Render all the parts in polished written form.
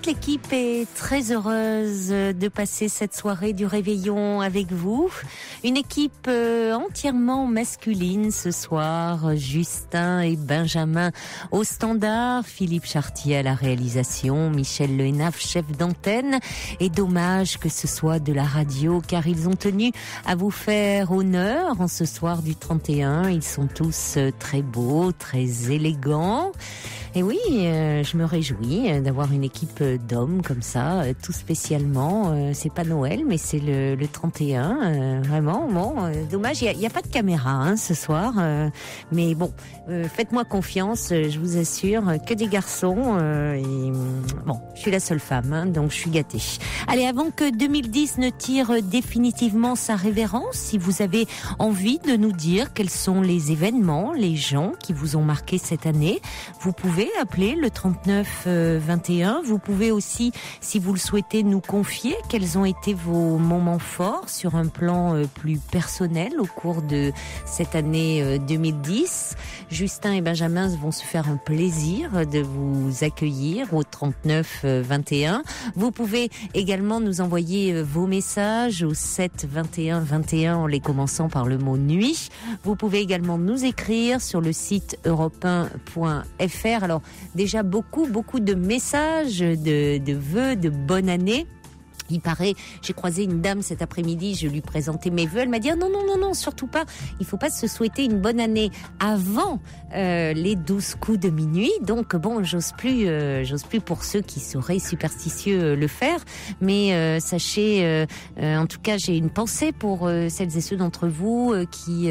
toute l'équipe est très heureuse de passer cette soirée du réveillon avec vous. Une équipe entièrement masculine ce soir. Justin et Benjamin au standard, Philippe Chartier à la réalisation, Michel Lehenaf, chef d'antenne. Et dommage que ce soit de la radio, car ils ont tenu à vous faire honneur en ce soir du 31. Ils sont tous très beaux, très élégants. Et oui, je me réjouis d'avoir une équipe d'hommes comme ça, tout spécialement. C'est pas Noël, mais c'est le 31. Vraiment, bon, dommage, il y a pas de caméra ce soir. Mais bon, faites-moi confiance, je vous assure, que des garçons. Et bon, je suis la seule femme, donc je suis gâtée. Allez, avant que 2010 ne tire définitivement sa révérence, si vous avez envie de nous dire quels sont les événements, les gens qui vous ont marqué cette année, vous pouvez appeler le 39 21. Vous pouvez aussi, si vous le souhaitez, nous confier quels ont été vos moments forts sur un plan plus personnel au cours de cette année 2010. Justin et Benjamin vont se faire un plaisir de vous accueillir au 39 21. Vous pouvez également nous envoyer vos messages au 7 21 21 en les commençant par le mot nuit. Vous pouvez également nous écrire sur le site europe1.fr. Alors déjà beaucoup de messages de vœux de bonne année. Il paraît, j'ai croisé une dame cet après-midi, je lui présentais mes vœux, elle m'a dit non, surtout pas, il faut pas se souhaiter une bonne année avant les 12 coups de minuit, donc bon, j'ose plus pour ceux qui seraient superstitieux le faire, mais sachez, en tout cas, j'ai une pensée pour celles et ceux d'entre vous qui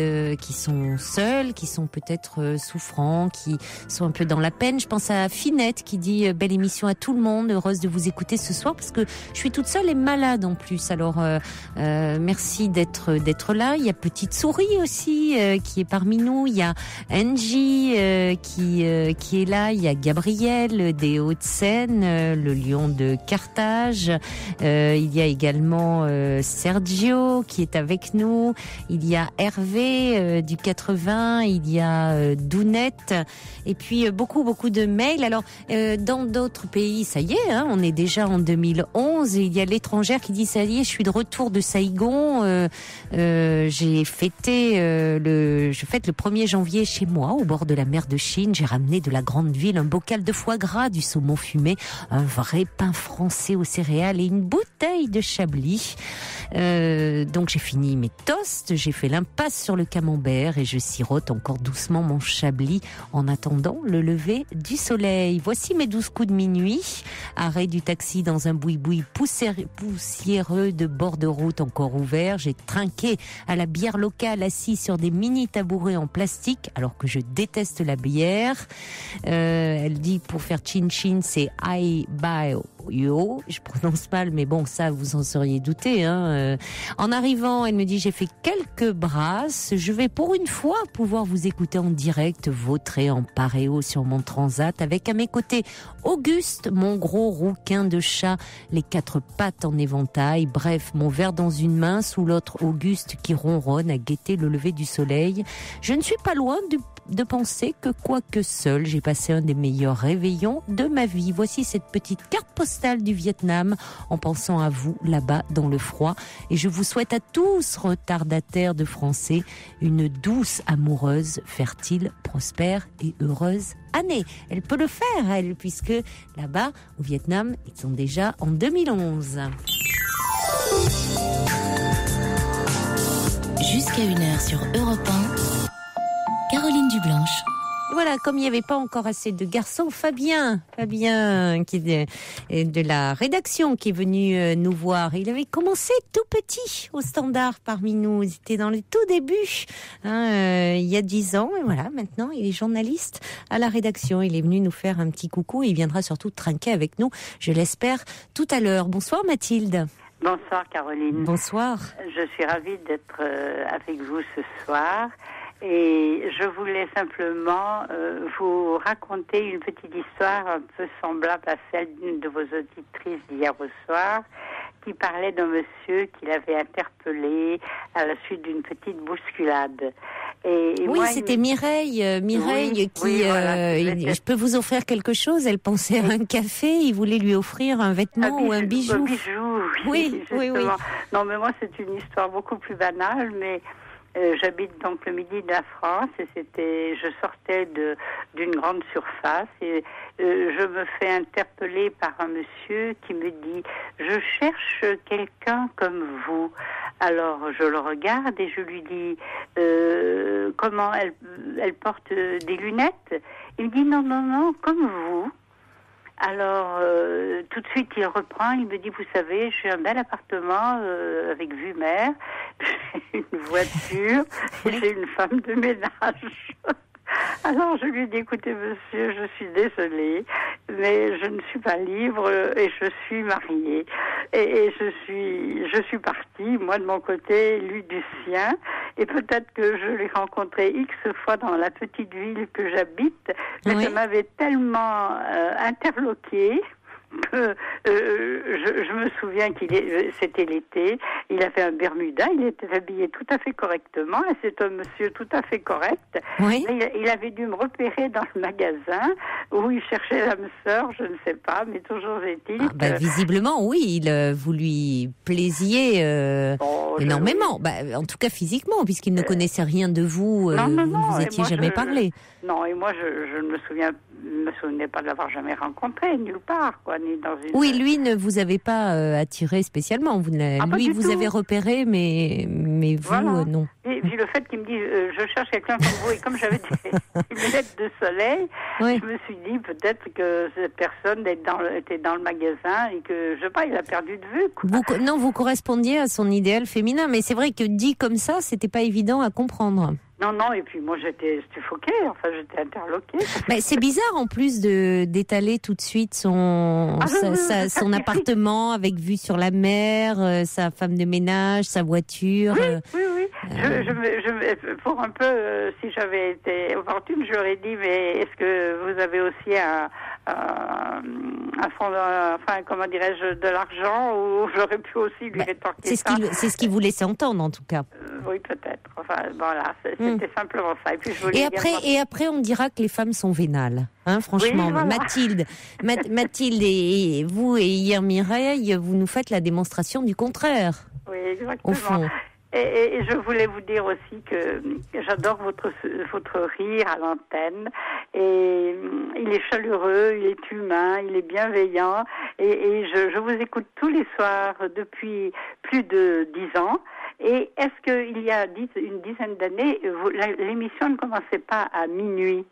sont seuls, qui sont peut-être souffrants, qui sont un peu dans la peine. Je pense à Finette qui dit belle émission à tout le monde, heureuse de vous écouter ce soir parce que je suis toute seule et malade en plus. Alors merci d'être là. Il y a Petite Souris aussi qui est parmi nous. Il y a Angie qui est là. Il y a Gabriel des Hauts-de-Seine, le lion de Carthage. Il y a également Sergio qui est avec nous. Il y a Hervé du 80. Il y a Dounette. Et puis beaucoup de mails. Alors dans d'autres pays, ça y est, on est déjà en 2011. Il y a l'étrangère qui dit ça y est, je suis de retour de Saïgon. J'ai fêté je fête le 1er janvier chez moi, au bord de la mer de Chine. J'ai ramené de la grande ville un bocal de foie gras, du saumon fumé, un vrai pain français aux céréales et une bouteille de Chablis. Donc j'ai fini mes toasts, j'ai fait l'impasse sur le camembert et je sirote encore doucement mon Chablis en attendant le lever du soleil. Voici mes 12 coups de minuit. Arrêt du taxi dans un boui-boui poussiéreux de bord de route encore ouvert. J'ai trinqué à la bière locale assis sur des mini tabourets en plastique alors que je déteste la bière. Elle dit pour faire chin-chin c'est I buy yo. Je prononce mal mais bon ça vous en seriez douté. En arrivant elle me dit j'ai fait quelques brasses. Je vais pour une fois pouvoir vous écouter en direct vautrer en paréo sur mon transat avec à mes côtés Auguste, mon gros rouquin de chat, les 4 pattes en éventail, bref, mon verre dans une main, sous l'autre Auguste qui ronronne à guetter le lever du soleil. Je ne suis pas loin de penser que quoique seul, j'ai passé un des meilleurs réveillons de ma vie. Voici cette petite carte postale du Vietnam en pensant à vous là-bas dans le froid. Et je vous souhaite à tous, retardataires de français, une douce, amoureuse, fertile, prospère et heureuse année. Elle peut le faire, elle, puisque là-bas, au Vietnam, ils sont déjà en 2011. Jusqu'à 1h sur Europe 1, Caroline Dublanche. Voilà, comme il n'y avait pas encore assez de garçons, Fabien qui est de la rédaction qui est venu nous voir. Il avait commencé tout petit au standard parmi nous. Il était dans le tout début, il y a 10 ans. Et voilà, maintenant, il est journaliste à la rédaction. Il est venu nous faire un petit coucou et il viendra surtout trinquer avec nous, je l'espère, tout à l'heure. Bonsoir Mathilde. Bonsoir Caroline. Bonsoir. Je suis ravie d'être avec vous ce soir. Et je voulais simplement vous raconter une petite histoire un peu semblable à celle d'une de vos auditrices d'hier au soir, qui parlait d'un monsieur qui l'avait interpellé à la suite d'une petite bousculade. Et oui, moi, c'était Mireille qui. Voilà, je peux vous offrir quelque chose. Elle pensait à un café. Il voulait lui offrir un vêtement ou un bijou. Un bijou, oui. Non, mais moi, c'est une histoire beaucoup plus banale, mais j'habite donc le midi de la France et je sortais d'une grande surface et je me fais interpeller par un monsieur qui me dit « Je cherche quelqu'un comme vous ». Alors je le regarde et je lui dis « Comment elle porte des lunettes ?» Il me dit « Non, comme vous ». Alors, tout de suite, il reprend, il me dit, vous savez, j'ai un bel appartement avec vue mer, j'ai une voiture et j'ai une femme de ménage. Alors, je lui ai dit, écoutez, monsieur, je suis désolée, mais je ne suis pas libre et je suis mariée. Et je suis partie, moi de mon côté, lui du sien. Et peut-être que je l'ai rencontré X fois dans la petite ville que j'habite, mais ça m'avait tellement interloquée que je me souviens c'était l'été, il a fait un Bermuda, il était habillé tout à fait correctement et c'est un monsieur tout à fait correct. Oui. Il avait dû me repérer dans le magasin où il cherchait l'âme sœur, je ne sais pas, mais toujours est-il visiblement, oui, vous lui plaisiez énormément. En tout cas physiquement, puisqu'il ne connaissait rien de vous, vous ne vous étiez jamais parlé. Non, et moi je ne me souvenais pas de l'avoir jamais rencontré, nulle part, quoi, ni dans une... Oui, lui ne vous avait pas attiré spéciellement. Lui, vous avez repéré, mais vous, voilà. Non. Et puis le fait qu'il me dise, je cherche quelqu'un comme vous, et comme j'avais des lunettes de soleil, je me suis dit peut-être que cette personne était dans le magasin et que, je sais pas, il a perdu de vue, quoi. Vous correspondiez à son idéal féminin, mais c'est vrai que dit comme ça, c'était pas évident à comprendre. Non, et puis moi j'étais suffoquée, j'étais interloquée. Mais c'est bizarre en plus d'étaler tout de suite son appartement avec vue sur la mer, sa femme de ménage, sa voiture. Oui. Pour un peu, si j'avais été opportune, je leur ai dit, mais est-ce que vous avez aussi un fonds, comment dirais-je, de l'argent, ou j'aurais pu aussi lui rétorquer ça. C'est ce qu'il vous laissait entendre, en tout cas. Oui, peut-être. Voilà, c'était simplement ça. Et après, on dira que les femmes sont vénales. Franchement, oui, voilà. Mathilde et vous et hier Mireille, vous nous faites la démonstration du contraire. Oui, exactement. Au fond. Et je voulais vous dire aussi que j'adore votre rire à l'antenne. Et il est chaleureux, il est humain, il est bienveillant. Et je vous écoute tous les soirs depuis plus de 10 ans. Et est-ce qu'il y a une dizaine d'années, l'émission ne commençait pas à minuit?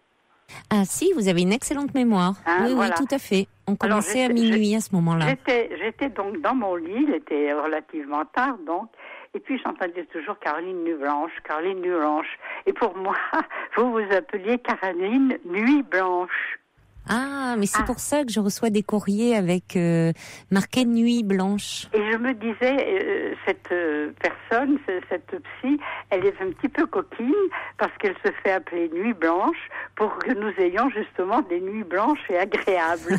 Ah si, vous avez une excellente mémoire. Oui, voilà. Oui, tout à fait. On commençait à minuit à ce moment-là. J'étais donc dans mon lit, il était relativement tard donc, et puis j'entendais toujours Caroline Nuit Blanche. Et pour moi, vous appeliez Caroline Nuit Blanche. Ah, mais c'est pour ça que je reçois des courriers avec marqué Nuit Blanche. Et je me disais, cette personne, cette psy, elle est un petit peu coquine parce qu'elle se fait appeler Nuit Blanche pour que nous ayons justement des nuits blanches et agréables.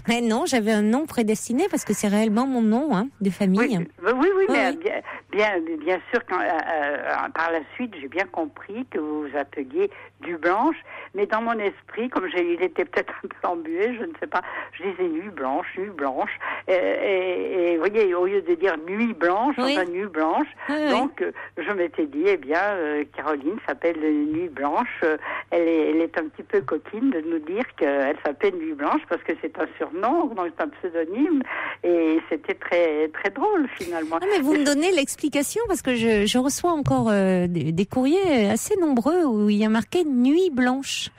Mais non, j'avais un nom prédestiné parce que c'est réellement mon nom de famille. Oui, mais bien sûr, par la suite, j'ai bien compris que vous vous appeliez Du Blanche, mais dans mon esprit, comme il était peut-être un peu embué, je ne sais pas, je disais Nuit Blanche. Et vous voyez, au lieu de dire Nuit Blanche, Nuit Blanche. Donc, je m'étais dit, Caroline s'appelle Nuit Blanche. Elle est un petit peu coquine de nous dire qu'elle s'appelle Nuit Blanche parce que c'est un surnom, donc c'est un pseudonyme. Et c'était très, très drôle, finalement. Ah, mais vous me donnez l'explication parce que je reçois encore des courriers assez nombreux où il y a marqué Nuit Blanche.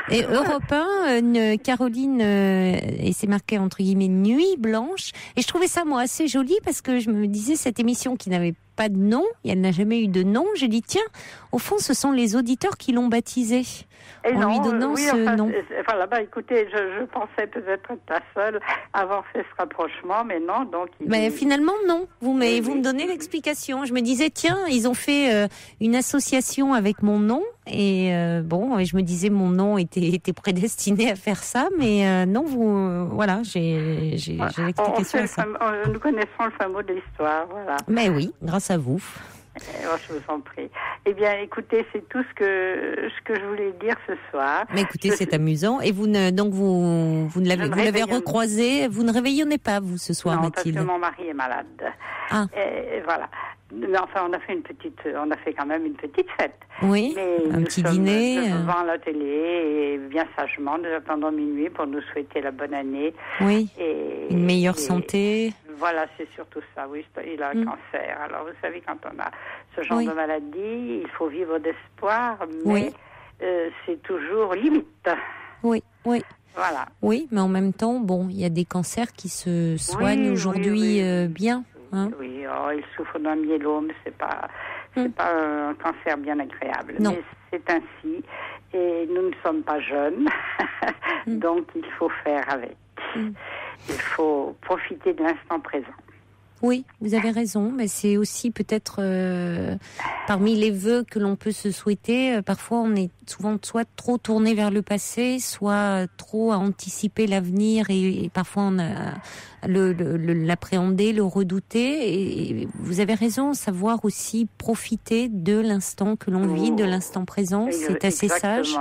Et Europe 1, Caroline, et c'est marqué entre guillemets Nuit Blanche. Et je trouvais ça, moi, assez joli parce que je me disais, cette émission qui n'avait pas de nom, elle n'a jamais eu de nom. J'ai dit, tiens, au fond, ce sont les auditeurs qui l'ont baptisée. Lui donnant ce nom. Là-bas, écoutez, je pensais peut-être être la seule à avoir fait ce rapprochement, mais non. Donc, finalement, non. Vous me donnez l'explication. Je me disais, tiens, ils ont fait une association avec mon nom. Et je me disais, mon nom était prédestiné à faire ça. Mais non, j'ai l'explication à ça. Nous connaissons le fameux de l'histoire, voilà. Mais oui, grâce à vous. Je vous en prie. Eh bien, écoutez, c'est tout ce que je voulais dire ce soir. Mais écoutez, c'est amusant. Et vous l'avez recroisé. Vous ne réveillonnez pas, vous, ce soir, non, Mathilde? Parce que mon mari est malade. Ah. Et voilà. Mais enfin, on a fait quand même une petite fête. Oui. Mais un petit dîner. Devant la télé et bien sagement, nous attendons minuit pour nous souhaiter la bonne année. Oui. Une meilleure santé. Voilà, c'est surtout ça. Oui, il a un cancer. Alors, vous savez, quand on a ce genre de maladie, il faut vivre d'espoir, mais c'est toujours limite. Oui. Voilà. Oui, mais en même temps, bon, il y a des cancers qui se soignent aujourd'hui bien. Hein? Oui, il souffre d'un myélome, c'est pas un cancer bien agréable. Non. Mais c'est ainsi, et nous ne sommes pas jeunes, donc il faut faire avec. Il faut profiter de l'instant présent. Oui, vous avez raison, mais c'est aussi peut-être parmi les vœux que l'on peut se souhaiter. Parfois, on est souvent soit trop tourné vers le passé, soit trop à anticiper l'avenir, et parfois on a l'appréhender, le redouter. Et vous avez raison, savoir aussi profiter de l'instant que l'on vit, de l'instant présent, c'est assez sage.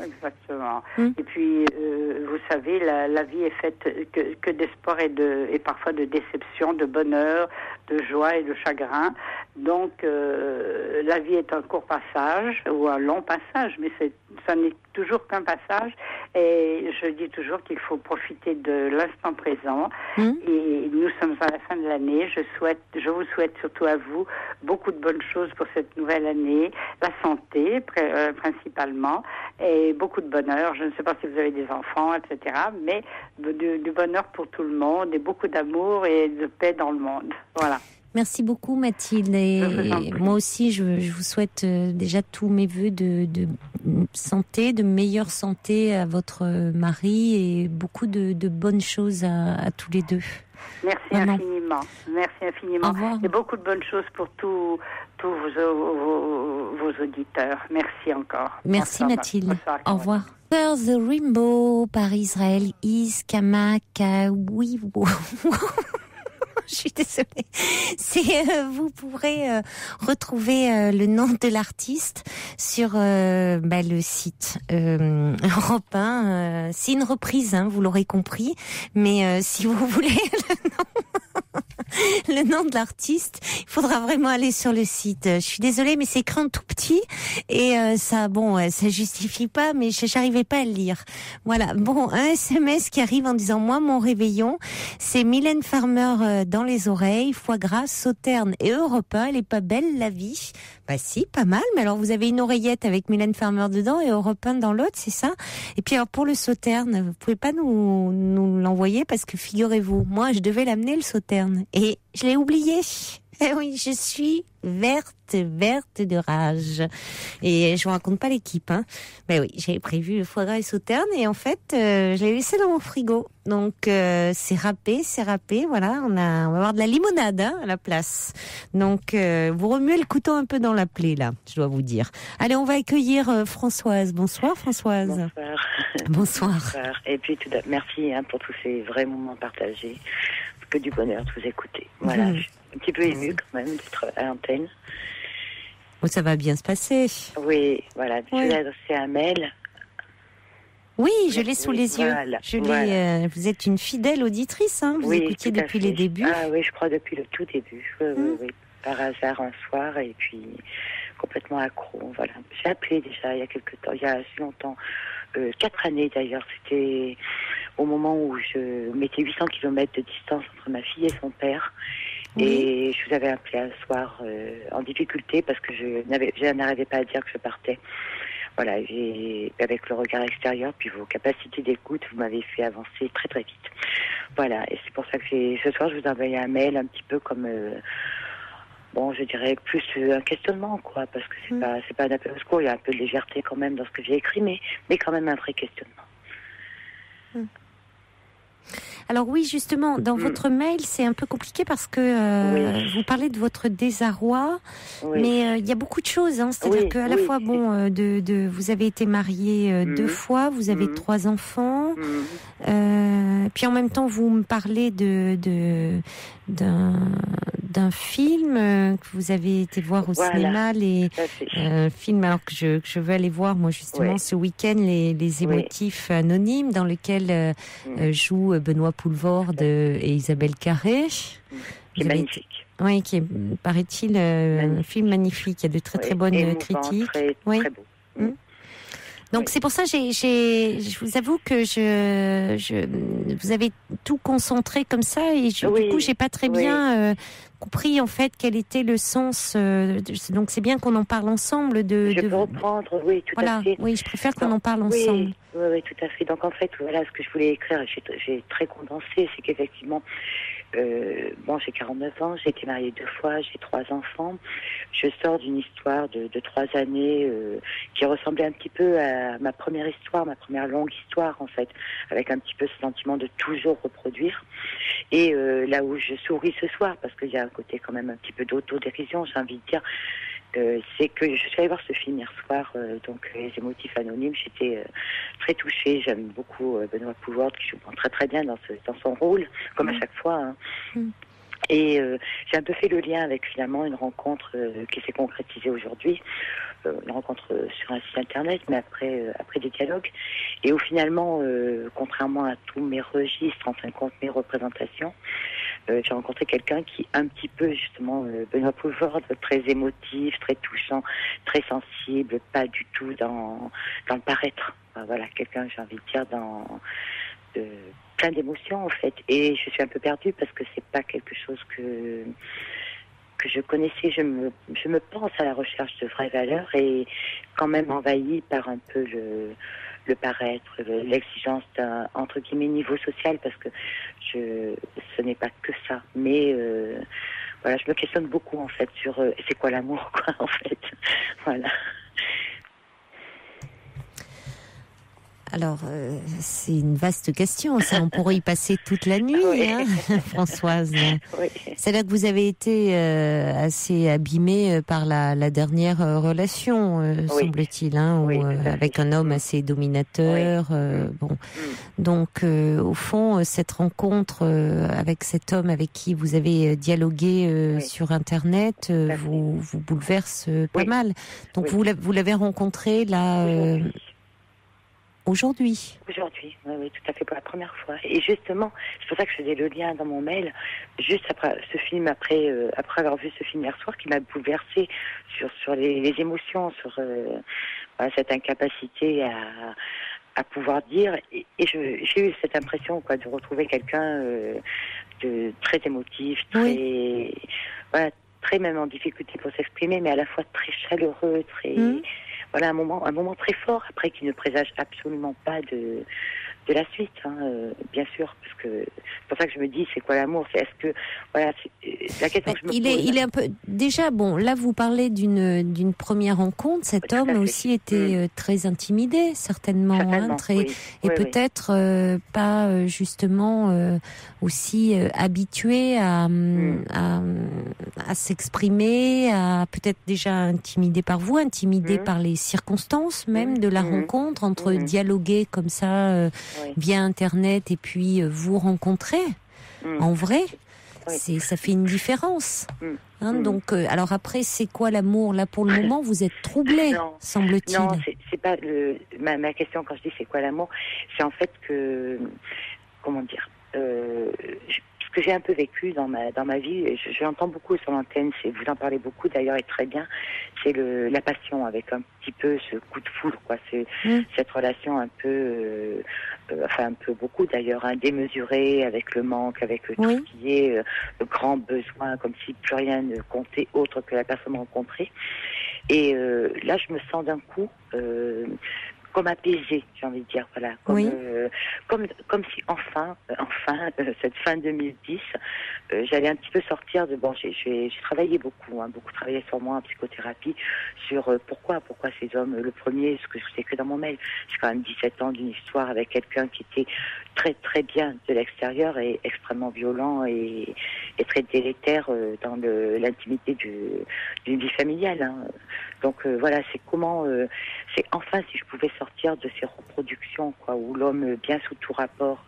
Exactement. Et puis, vous savez, la vie est faite que d'espoir et parfois de déception, de bonheur, de joie et de chagrin. Donc, la vie est un court passage ou un long passage, mais ça n'est toujours qu'un passage. Et je dis toujours qu'il faut profiter de l'instant présent. Et nous sommes à la fin de l'année. Je vous souhaite surtout à vous beaucoup de bonnes choses pour cette nouvelle année. La santé, principalement, et beaucoup de bonheur. Je ne sais pas si vous avez des enfants, etc., mais du bonheur pour tout le monde et beaucoup d'amour et de paix dans le monde. Voilà. Merci beaucoup, Mathilde. Et moi aussi, je vous souhaite déjà tous mes vœux de santé, de meilleure santé à votre mari et beaucoup de bonnes choses à tous les deux. Merci infiniment. Merci infiniment. Au revoir. Et beaucoup de bonnes choses pour tous vos auditeurs. Merci encore. Merci, bonsoir, Mathilde. Bonsoir, au revoir. The Rainbow par Israël Iskamacawiwo. Je suis désolée. Vous pourrez retrouver le nom de l'artiste sur le site Europe 1. C'est une reprise, vous l'aurez compris. Mais si vous voulez le nom de l'artiste, il faudra vraiment aller sur le site. Je suis désolée, mais c'est écrit en tout petit et ça justifie pas, mais j'arrivais pas à le lire. Voilà. Bon, un SMS qui arrive en disant moi mon réveillon, c'est Mylène Farmer dans les oreilles, foie gras, Sauterne et Europe 1. Elle est pas belle la vie. Bah si, pas mal. Mais alors vous avez une oreillette avec Mylène Farmer dedans et Europe 1 dans l'autre, c'est ça? Et puis alors pour le Sauterne, vous pouvez pas nous l'envoyer parce que figurez-vous, moi je devais l'amener le Sauterne et je l'ai oublié. Eh oui, je suis verte de rage. Et je vous raconte pas l'équipe, Ben oui, j'avais prévu le foie gras et Sauterne et en fait, je l'ai laissé dans mon frigo. Donc c'est râpé, voilà, on va avoir de la limonade à la place. Donc vous remuez le couteau un peu dans la plaie là, je dois vous dire. Allez, on va accueillir Françoise. Bonsoir Françoise. Bonsoir. Et puis merci pour tous ces vrais moments partagés. Que du bonheur de vous écouter. Voilà, je suis un petit peu émue quand même d'être à l'antenne. Oh, ça va bien se passer. Oui, voilà. Je vais adresser un mail. Oui, je l'ai sous les yeux. Vous êtes une fidèle auditrice, vous écoutiez depuis les débuts. Ah oui, je crois depuis le tout début. Oui. Par hasard un soir et puis complètement accro. Voilà. J'ai appelé déjà il y a quelque temps, il y a assez longtemps, 4 années d'ailleurs. C'était au moment où je mettais 800 km de distance entre ma fille et son père. Oui. Et je vous avais appelé un soir en difficulté parce que je n'arrivais pas à dire que je partais. Voilà, avec le regard extérieur, puis vos capacités d'écoute, vous m'avez fait avancer très très vite. Voilà, et c'est pour ça que ce soir, je vous ai envoyé un mail un petit peu comme, je dirais plus un questionnement, quoi, parce que c'est pas un appel au secours, il y a un peu de légèreté quand même dans ce que j'ai écrit, mais quand même un vrai questionnement. Alors oui, justement, dans votre mail, c'est un peu compliqué parce que vous parlez de votre désarroi, mais il y a beaucoup de choses. C'est-à-dire qu'à la fois, vous avez été mariée 2 fois, vous avez 3 enfants, puis en même temps, vous me parlez d'un film que vous avez été voir au cinéma, film alors que je veux aller voir moi justement ce week-end, les émotifs anonymes, dans lequel jouent Benoît Poelvoorde et Isabelle Carré. Qui est magnifique. Oui, qui est, paraît-il, un film magnifique. Il y a de très très bonnes critiques. Très beau. Donc c'est pour ça je vous avoue que vous avez tout concentré comme ça et du coup j'ai pas très bien compris en fait quel était le sens. Donc c'est bien qu'on en parle ensemble. Je peux reprendre, tout à fait. Oui, je préfère qu'on en parle ensemble. Oui, tout à fait. Donc en fait, voilà, ce que je voulais écrire, j'ai très condensé, c'est qu'effectivement, j'ai 49 ans, j'ai été mariée 2 fois, j'ai 3 enfants. Je sors d'une histoire de 3 années qui ressemblait un petit peu à ma première histoire, ma première longue histoire en fait, avec un petit peu ce sentiment de toujours reproduire. Et là où je souris ce soir, parce qu'il y a un côté quand même un petit peu d'autodérision, j'ai envie de dire, c'est que je suis allée voir ce film hier soir, donc Les Émotifs Anonymes. J'étais très touchée. J'aime beaucoup Benoît Poelvoorde qui joue très très bien dans son rôle, comme à chaque fois. Et j'ai un peu fait le lien avec finalement une rencontre qui s'est concrétisée aujourd'hui, une rencontre sur un site internet, mais après des dialogues. Et où finalement, contrairement à tous mes registres, en fin de compte mes représentations, j'ai rencontré quelqu'un qui, un petit peu justement, Benoît Poelvoorde, très émotif, très touchant, très sensible, pas du tout dans le paraître. Enfin, voilà, quelqu'un, j'ai envie de dire, dans plein d'émotions en fait. Et je suis un peu perdue parce que c'est pas quelque chose que je connaissais. Je me pense à la recherche de vraies valeurs et quand même envahie par un peu le paraître, l'exigence d'un, entre guillemets, niveau social, parce que ce n'est pas que ça. Mais voilà, je me questionne beaucoup en fait sur c'est quoi l'amour, quoi, en fait. Voilà. Alors, c'est une vaste question, ça, on pourrait y passer toute la nuit, hein, Françoise. Oui. C'est là que vous avez été assez abîmée par la dernière relation, semble-t-il, hein, avec un homme assez dominateur. Bon, donc, au fond, cette rencontre avec cet homme avec qui vous avez dialogué sur Internet vous bouleverse pas mal. Donc, vous l'avez rencontré là. Aujourd'hui, oui, tout à fait, pour la première fois. Et justement, c'est pour ça que je faisais le lien dans mon mail, juste après ce film, après avoir vu ce film hier soir, qui m'a bouleversée sur les émotions, sur cette incapacité à pouvoir dire. Et j'ai eu cette impression, quoi, de retrouver quelqu'un de très émotif, très même en difficulté pour s'exprimer, mais à la fois très chaleureux, très... Voilà, un moment très fort, après, qui ne présage absolument pas de la suite, hein, bien sûr, parce que c'est pour ça que je me dis, c'est quoi l'amour? C'est est-ce que, voilà, c'est la question que je me pose. Il est un peu, déjà, bon, là, vous parlez d'une première rencontre, cet homme aussi était très intimidé, certainement, hein, peut-être pas, justement, aussi habitué à s'exprimer, à peut-être déjà intimidé par vous, intimidé par les circonstances même de la rencontre, entre dialoguer comme ça, via Internet et puis vous rencontrer en vrai, ça fait une différence. Donc, alors après, c'est quoi l'amour? Là, pour le moment, vous êtes troublé, semble-t-il. Non, c'est pas ma question quand je dis c'est quoi l'amour, c'est en fait que, comment dire, ce que j'ai un peu vécu dans ma vie, et je l'entends beaucoup sur l'antenne, vous en parlez beaucoup d'ailleurs et très bien, c'est la passion avec un petit peu ce coup de foudre, quoi. C'est cette relation un peu, un peu beaucoup d'ailleurs, hein, démesurée, avec le manque, avec tout ce qui est le grand besoin, comme si plus rien ne comptait autre que la personne rencontrée. Et là, je me sens d'un coup comme apaisée, j'ai envie de dire, voilà, comme si enfin, cette fin 2010, j'allais un petit peu sortir de, j'ai travaillé beaucoup, beaucoup travaillé sur moi en psychothérapie, sur pourquoi ces hommes, le premier, ce que je vous ai écrit dans mon mail, j'ai quand même 17 ans d'une histoire avec quelqu'un qui était très très bien de l'extérieur et extrêmement violent et très délétère dans l'intimité d'une vie familiale, hein. Donc voilà, c'est comment, c'est enfin si je pouvais sortir sortir de ces reproductions, quoi, où l'homme, bien sous tout rapport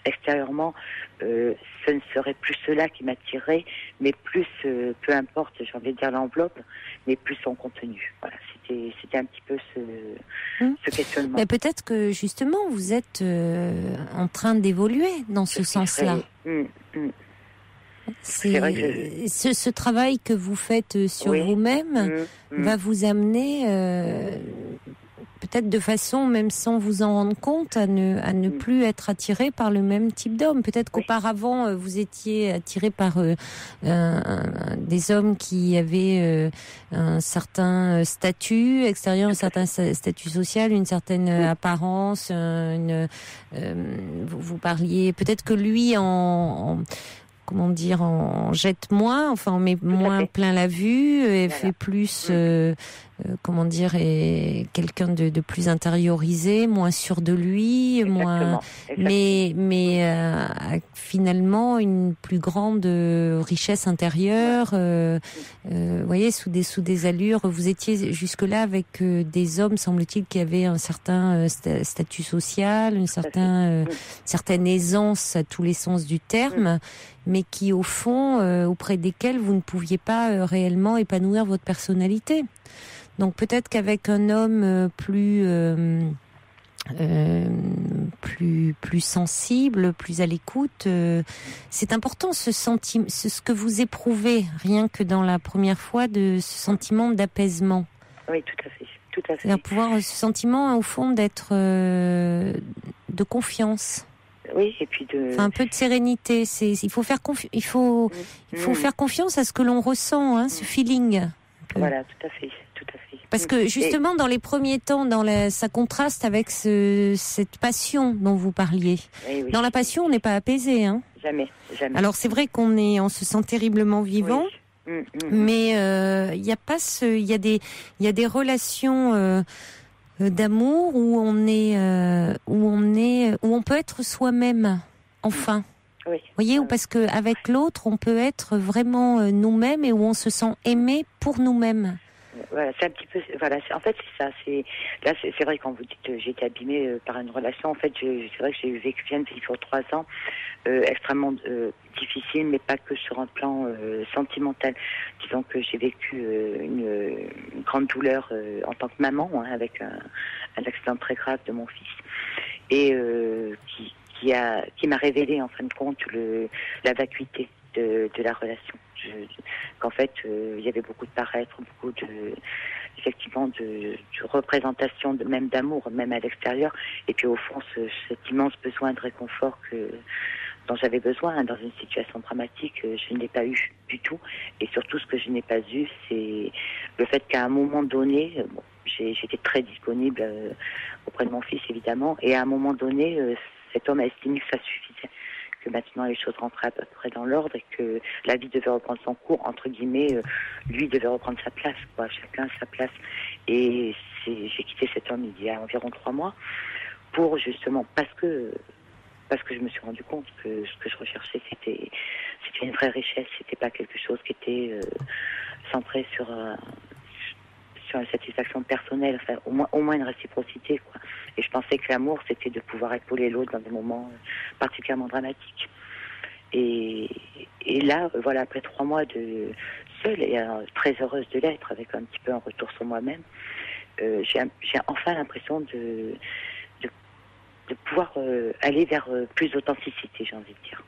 extérieurement, ce ne serait plus cela qui m'attirait, mais plus, peu importe, j'ai envie de dire l'enveloppe, mais plus son contenu. Voilà, c'était un petit peu ce questionnement. Mais peut-être que justement vous êtes en train d'évoluer dans ce sens-là. C'est vrai que ce travail que vous faites sur vous-même va vous amener peut-être de façon, même sans vous en rendre compte, à ne plus être attiré par le même type d'homme. Peut-être qu'auparavant, vous étiez attiré par des hommes qui avaient un certain statut extérieur, un certain statut social, une certaine apparence. Vous parliez, peut-être que lui en jette moins, enfin on met moins plein la vue, et fait plus, est quelqu'un de plus intériorisé, moins sûr de lui, moins, mais finalement une plus grande richesse intérieure. Voyez, sous des allures. Vous étiez jusque-là avec des hommes, semble-t-il, qui avaient un certain statut social, une certaine aisance à tous les sens du terme. Mais qui, au fond, auprès desquels vous ne pouviez pas réellement épanouir votre personnalité. Donc peut-être qu'avec un homme plus sensible, plus à l'écoute, c'est important ce que vous éprouvez, rien que dans la première fois, de ce sentiment d'apaisement. Oui, tout à fait. C'est-à-dire ce sentiment, au fond, d'être de confiance. Oui, et puis un peu de sérénité. Il faut faire faire confiance à ce que l'on ressent, ce feeling. Voilà, tout à fait. Parce que justement, dans les premiers temps, ça contraste avec cette passion dont vous parliez. Oui. Dans la passion, on n'est pas apaisé, hein. Jamais. Alors c'est vrai on se sent terriblement vivant, mais il y a pas il y a des relations d'amour où on peut être soi-même, enfin. Oui. Vous voyez, parce que avec l'autre, on peut être vraiment nous-mêmes et où on se sent aimé pour nous-mêmes. Voilà, c'est un petit peu, en fait, c'est ça, c'est vrai, quand vous dites, j'ai été abîmée par une relation, en fait, c'est vrai que j'ai vécu une vie pour 3 ans, extrêmement difficile, mais pas que sur un plan sentimental. Disons que j'ai vécu une grande douleur en tant que maman, avec un accident très grave de mon fils, et qui m'a révélé, en fin de compte, la vacuité de la relation. Qu'en fait, il y avait beaucoup de paraître, beaucoup de représentation, même d'amour, même à l'extérieur, et puis au fond, cet immense besoin de réconfort dont j'avais besoin dans une situation dramatique, je ne l'ai pas eu du tout. Et surtout, ce que je n'ai pas eu, c'est le fait qu'à un moment donné, j'étais très disponible auprès de mon fils, évidemment, et à un moment donné, cet homme a estimé que ça suffisait, que maintenant les choses rentraient à peu près dans l'ordre et que la vie devait reprendre son cours, entre guillemets, lui devait reprendre sa place, chacun sa place. Et j'ai quitté cet homme il y a environ 3 mois pour justement, parce que je me suis rendu compte que ce que je recherchais, c'était une vraie richesse, c'était pas quelque chose qui était centré sur une satisfaction personnelle, enfin, au moins une réciprocité, quoi. Et je pensais que l'amour, c'était de pouvoir épauler l'autre dans des moments particulièrement dramatiques. Et là, voilà, après 3 mois de seule, et très heureuse de l'être, avec un petit peu un retour sur moi-même, j'ai enfin l'impression de pouvoir aller vers plus d'authenticité, j'ai envie de dire.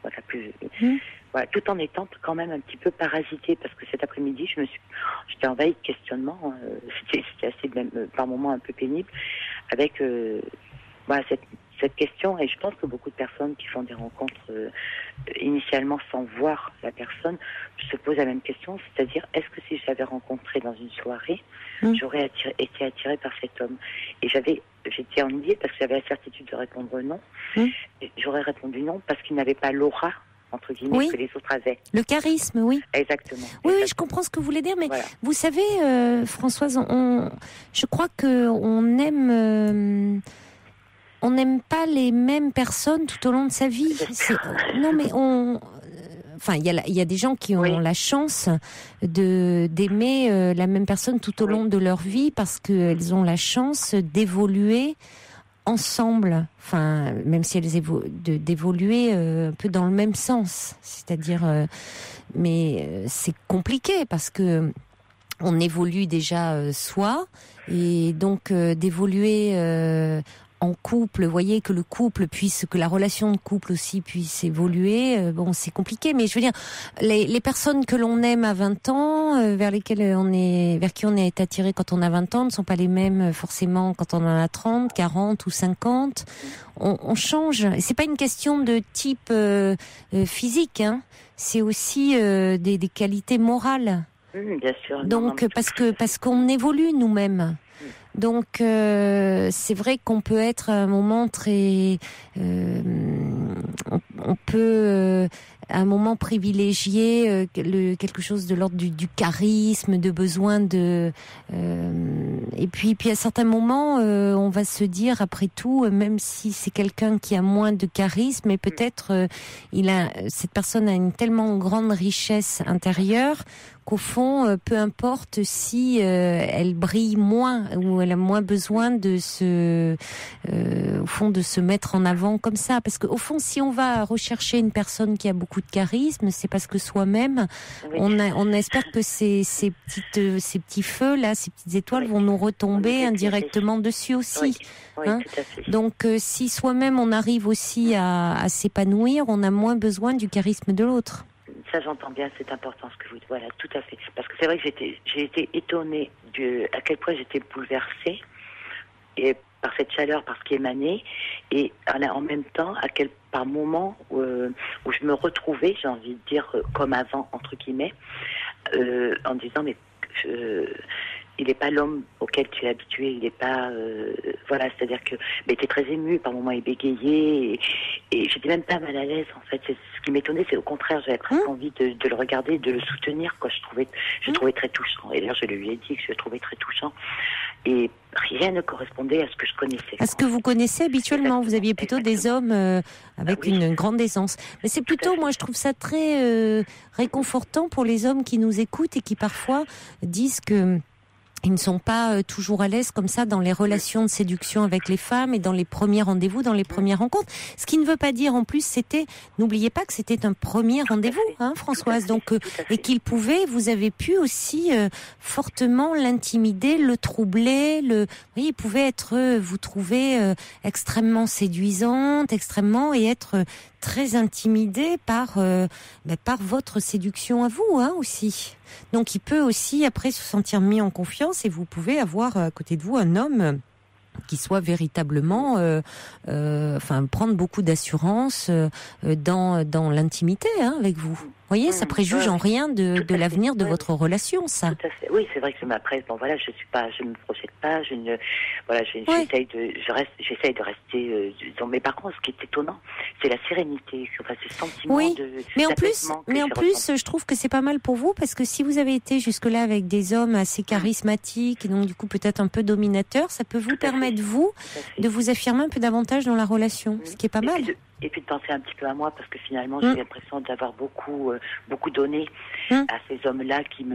Voilà, tout en étant quand même un petit peu parasitée, parce que cet après-midi, j'étais envahie de questionnements, c'était assez, même par moments un peu pénible, avec cette question, et je pense que beaucoup de personnes qui font des rencontres initialement sans voir la personne se posent la même question, c'est-à-dire, est-ce que si je l'avais rencontré dans une soirée, j'aurais été attirée par cet homme? Et j'étais ennuyée parce que j'avais la certitude de répondre non. Et j'aurais répondu non parce qu'il n'avait pas l'aura, entre guillemets, que les autres avaient. Le charisme, oui. Exactement. Oui, je comprends ce que vous voulez dire, mais vous savez, Françoise, je crois que on n'aime pas les mêmes personnes tout au long de sa vie. Non, mais enfin, il y a des gens qui ont la chance d'aimer la même personne tout au long de leur vie parce qu'elles ont la chance d'évoluer ensemble, enfin, même si elles d'évoluer un peu dans le même sens, c'est-à-dire, mais c'est compliqué parce que on évolue déjà soi, et donc d'évoluer en couple, vous voyez, que le couple puisse, que la relation de couple aussi puisse évoluer, bon, c'est compliqué, mais je veux dire, les personnes que l'on aime à 20 ans, vers qui on est attiré quand on a 20 ans, ne sont pas les mêmes forcément quand on en a 30, 40 ou 50. On change. Et c'est pas une question de type physique, hein. C'est aussi des qualités morales. Bien sûr. Donc, parce qu'on évolue nous-mêmes. Donc c'est vrai qu'on peut être à un moment très, on peut à un moment privilégier quelque chose de l'ordre du charisme, de besoin de, et puis à certains moments on va se dire après tout, même si c'est quelqu'un qui a moins de charisme, mais peut-être cette personne a une tellement grande richesse intérieure qu'au fond, peu importe si elle brille moins ou elle a moins besoin de se mettre en avant comme ça. Parce qu'au fond, si on va rechercher une personne qui a beaucoup de charisme, c'est parce que soi-même, on espère que ces petits feux là, ces petites étoiles vont nous retomber indirectement dessus aussi. Oui, hein, tout à fait. Donc, si soi-même on arrive aussi à s'épanouir, on a moins besoin du charisme de l'autre. Ça, j'entends bien, c'est important ce que vous dites. Voilà, tout à fait. Parce que c'est vrai que j'ai été étonnée à quel point j'étais bouleversée et par cette chaleur, par ce qui émanait, et en même temps, par moments où je me retrouvais, j'ai envie de dire, comme avant, entre guillemets, en disant, mais il n'est pas l'homme auquel tu es habitué, il n'est pas... voilà, c'est-à-dire que... Mais tu es très ému, par moments il bégayait, et j'étais même pas mal à l'aise, en fait. Ce qui m'étonnait, c'est au contraire, j'avais presque envie de le regarder, de le soutenir, quoi. Je trouvais très touchant. Et d'ailleurs, je lui ai dit que je le trouvais très touchant. Et rien ne correspondait à ce que je connaissais. À ce que vous connaissez habituellement. Vous aviez plutôt des hommes avec une grande aisance. Mais c'est plutôt, moi, je trouve ça très réconfortant pour les hommes qui nous écoutent et qui parfois disent que ils ne sont pas toujours à l'aise comme ça dans les relations de séduction avec les femmes et dans les premiers rendez-vous, dans les premières rencontres. Ce qui ne veut pas dire en plus, n'oubliez pas que c'était un premier rendez-vous, hein, Françoise. Donc, et vous avez pu aussi fortement l'intimider, le troubler, oui, il pouvait vous trouver extrêmement séduisante, et être très intimidé par votre séduction à vous, hein, aussi. Donc il peut aussi après se sentir mis en confiance et vous pouvez avoir à côté de vous un homme qui soit véritablement prendre beaucoup d'assurance dans l'intimité, hein, avec vous. Vous voyez, ça préjuge en rien de l'avenir de votre relation, ça. Tout à fait. Oui, c'est vrai que après, bon voilà, je me projette pas, j'essaye de rester, mais par contre, ce qui est étonnant, c'est la sérénité, ce sentiment de. Mais en plus, je trouve que c'est pas mal pour vous, parce que si vous avez été jusque-là avec des hommes assez charismatiques, et donc du coup peut-être un peu dominateurs, ça peut vous permettre, vous, de vous affirmer un peu davantage dans la relation, ce qui est pas mal. Et puis de penser un petit peu à moi, parce que finalement, j'ai l'impression d'avoir beaucoup donné à ces hommes-là qui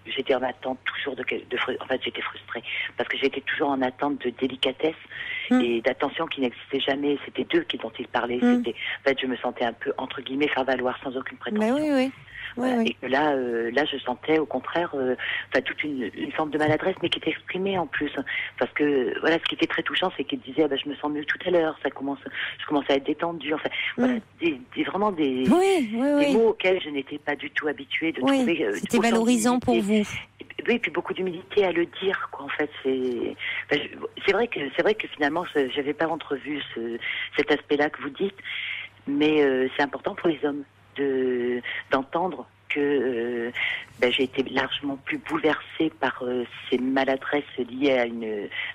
j'étais en attente toujours en fait, j'étais frustrée parce que j'étais toujours en attente de délicatesse et d'attention qui n'existait jamais. C'était d'eux dont ils parlaient. En fait, je me sentais un peu, entre guillemets, faire valoir sans aucune prétention. Oui. Voilà. Oui. Et que là, je sentais au contraire toute une forme de maladresse, mais qui était exprimée en plus. Parce que voilà, ce qui était très touchant, c'est qu'il disait je me sens mieux tout à l'heure, je commence à être détendue. Enfin, voilà, vraiment des mots auxquels je n'étais pas du tout habituée de trouver. C'était valorisant pour vous. Oui, et puis beaucoup d'humilité à le dire, quoi. En fait, c'est vrai que finalement, j'avais pas entrevu cet aspect-là que vous dites, mais c'est important pour les hommes d'entendre que j'ai été largement plus bouleversée par ces maladresses liées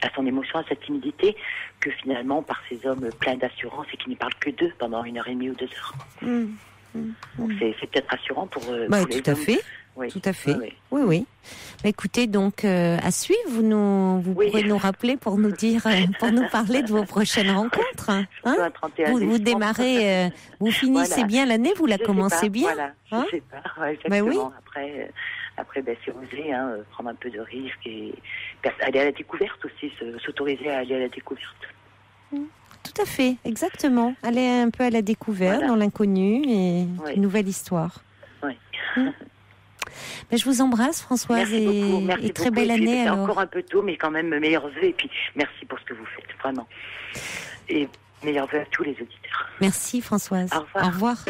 à son émotion, à sa timidité, que finalement par ces hommes pleins d'assurance et qui ne parlent que d'eux pendant 1h30 ou 2 heures. Donc c'est peut-être rassurant pour les tout à hommes. fait. tout à fait. Oui. Bah, écoutez, donc à suivre, vous pourrez nous rappeler pour nous dire, pour nous parler de vos prochaines rencontres. Hein, vous démarrez, vous finissez bien l'année, vous la commencez bien. Voilà, hein, je sais pas, exactement. Oui. Après, c'est oser, prendre un peu de risque et aller à la découverte aussi, s'autoriser à aller à la découverte. Tout à fait, exactement. Aller un peu à la découverte, dans l'inconnu et une nouvelle histoire. Oui. Mais je vous embrasse, Françoise, et très belle année. C'est alors. encore un peu tôt, mais quand même meilleurs vœux. Et puis, merci pour ce que vous faites, vraiment. Et meilleurs vœux à tous les auditeurs. Merci, Françoise. Au revoir. Au revoir.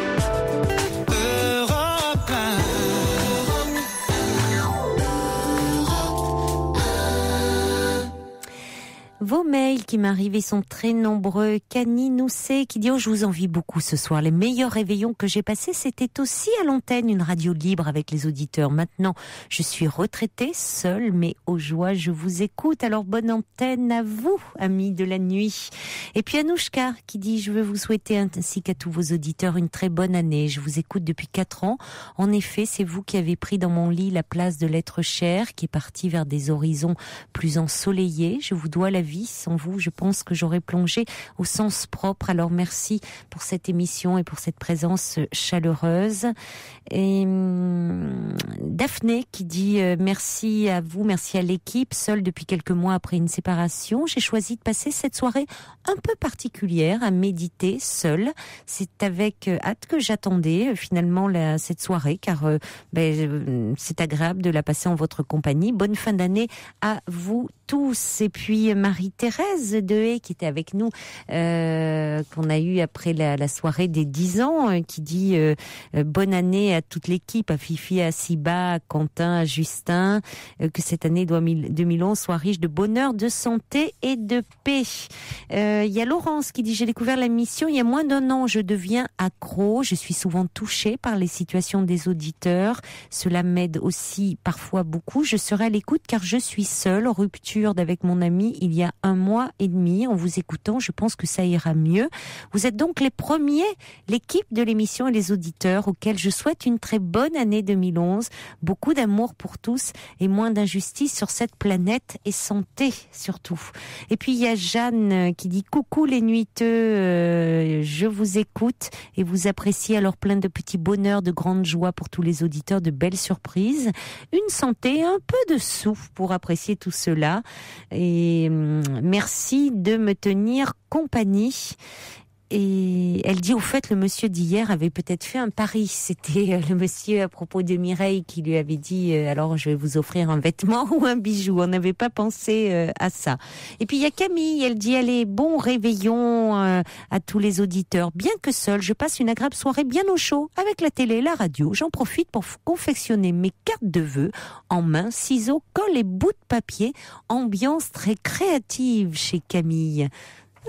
Vos mails qui m'arrivent sont très nombreux. Cani Noussé qui dit « Oh, je vous envie beaucoup ce soir. Les meilleurs réveillons que j'ai passés, c'était aussi à l'antenne, une radio libre avec les auditeurs. Maintenant, je suis retraitée, seule, mais aux joies, je vous écoute. Alors, bonne antenne à vous, amis de la nuit. » Et puis Anouchka qui dit « Je veux vous souhaiter, ainsi qu'à tous vos auditeurs, une très bonne année. Je vous écoute depuis 4 ans. En effet, c'est vous qui avez pris dans mon lit la place de l'être cher, qui est parti vers des horizons plus ensoleillés. Je vous dois la vie. Sans vous, je pense que j'aurais plongé au sens propre. Alors merci pour cette émission et pour cette présence chaleureuse. Et Daphné qui dit merci à vous, merci à l'équipe. Seule depuis quelques mois après une séparation, j'ai choisi de passer cette soirée un peu particulière à méditer seule. C'est avec hâte que j'attendais finalement cette soirée, car c'est agréable de la passer en votre compagnie. Bonne fin d'année à vous tous. Et puis Marie-Thérèse Dehé qui était avec nous, qu'on a eu après la soirée des 10 ans, qui dit bonne année à toute l'équipe, à Fifi, à Siba, à Quentin, à Justin, que cette année 2011 soit riche de bonheur, de santé et de paix. Il y a Laurence qui dit j'ai découvert la mission il y a moins d'1 an, je deviens accro, je suis souvent touchée par les situations des auditeurs, cela m'aide aussi parfois beaucoup, je serai à l'écoute car je suis seule, en rupture avec mon ami il y a 1 mois et demi. En vous écoutant, je pense que ça ira mieux. Vous êtes donc les premiers, l'équipe de l'émission et les auditeurs auxquels je souhaite une très bonne année 2011. Beaucoup d'amour pour tous et moins d'injustice sur cette planète et santé surtout. Et puis il y a Jeanne qui dit coucou les nuiteux, je vous écoute et vous apprécie, alors plein de petits bonheurs, de grandes joies pour tous les auditeurs, de belles surprises, une santé, un peu de souffle pour apprécier tout cela. Et merci de me tenir compagnie. Et elle dit, au fait, le monsieur d'hier avait peut-être fait un pari. C'était le monsieur à propos de Mireille qui lui avait dit, alors je vais vous offrir un vêtement ou un bijou. On n'avait pas pensé à ça. Et puis il y a Camille, elle dit, allez, bon réveillon à tous les auditeurs. Bien que seule, je passe une agréable soirée bien au chaud avec la télé et la radio. J'en profite pour confectionner mes cartes de vœux en main, ciseaux, colle et bout de papier. Ambiance très créative chez Camille.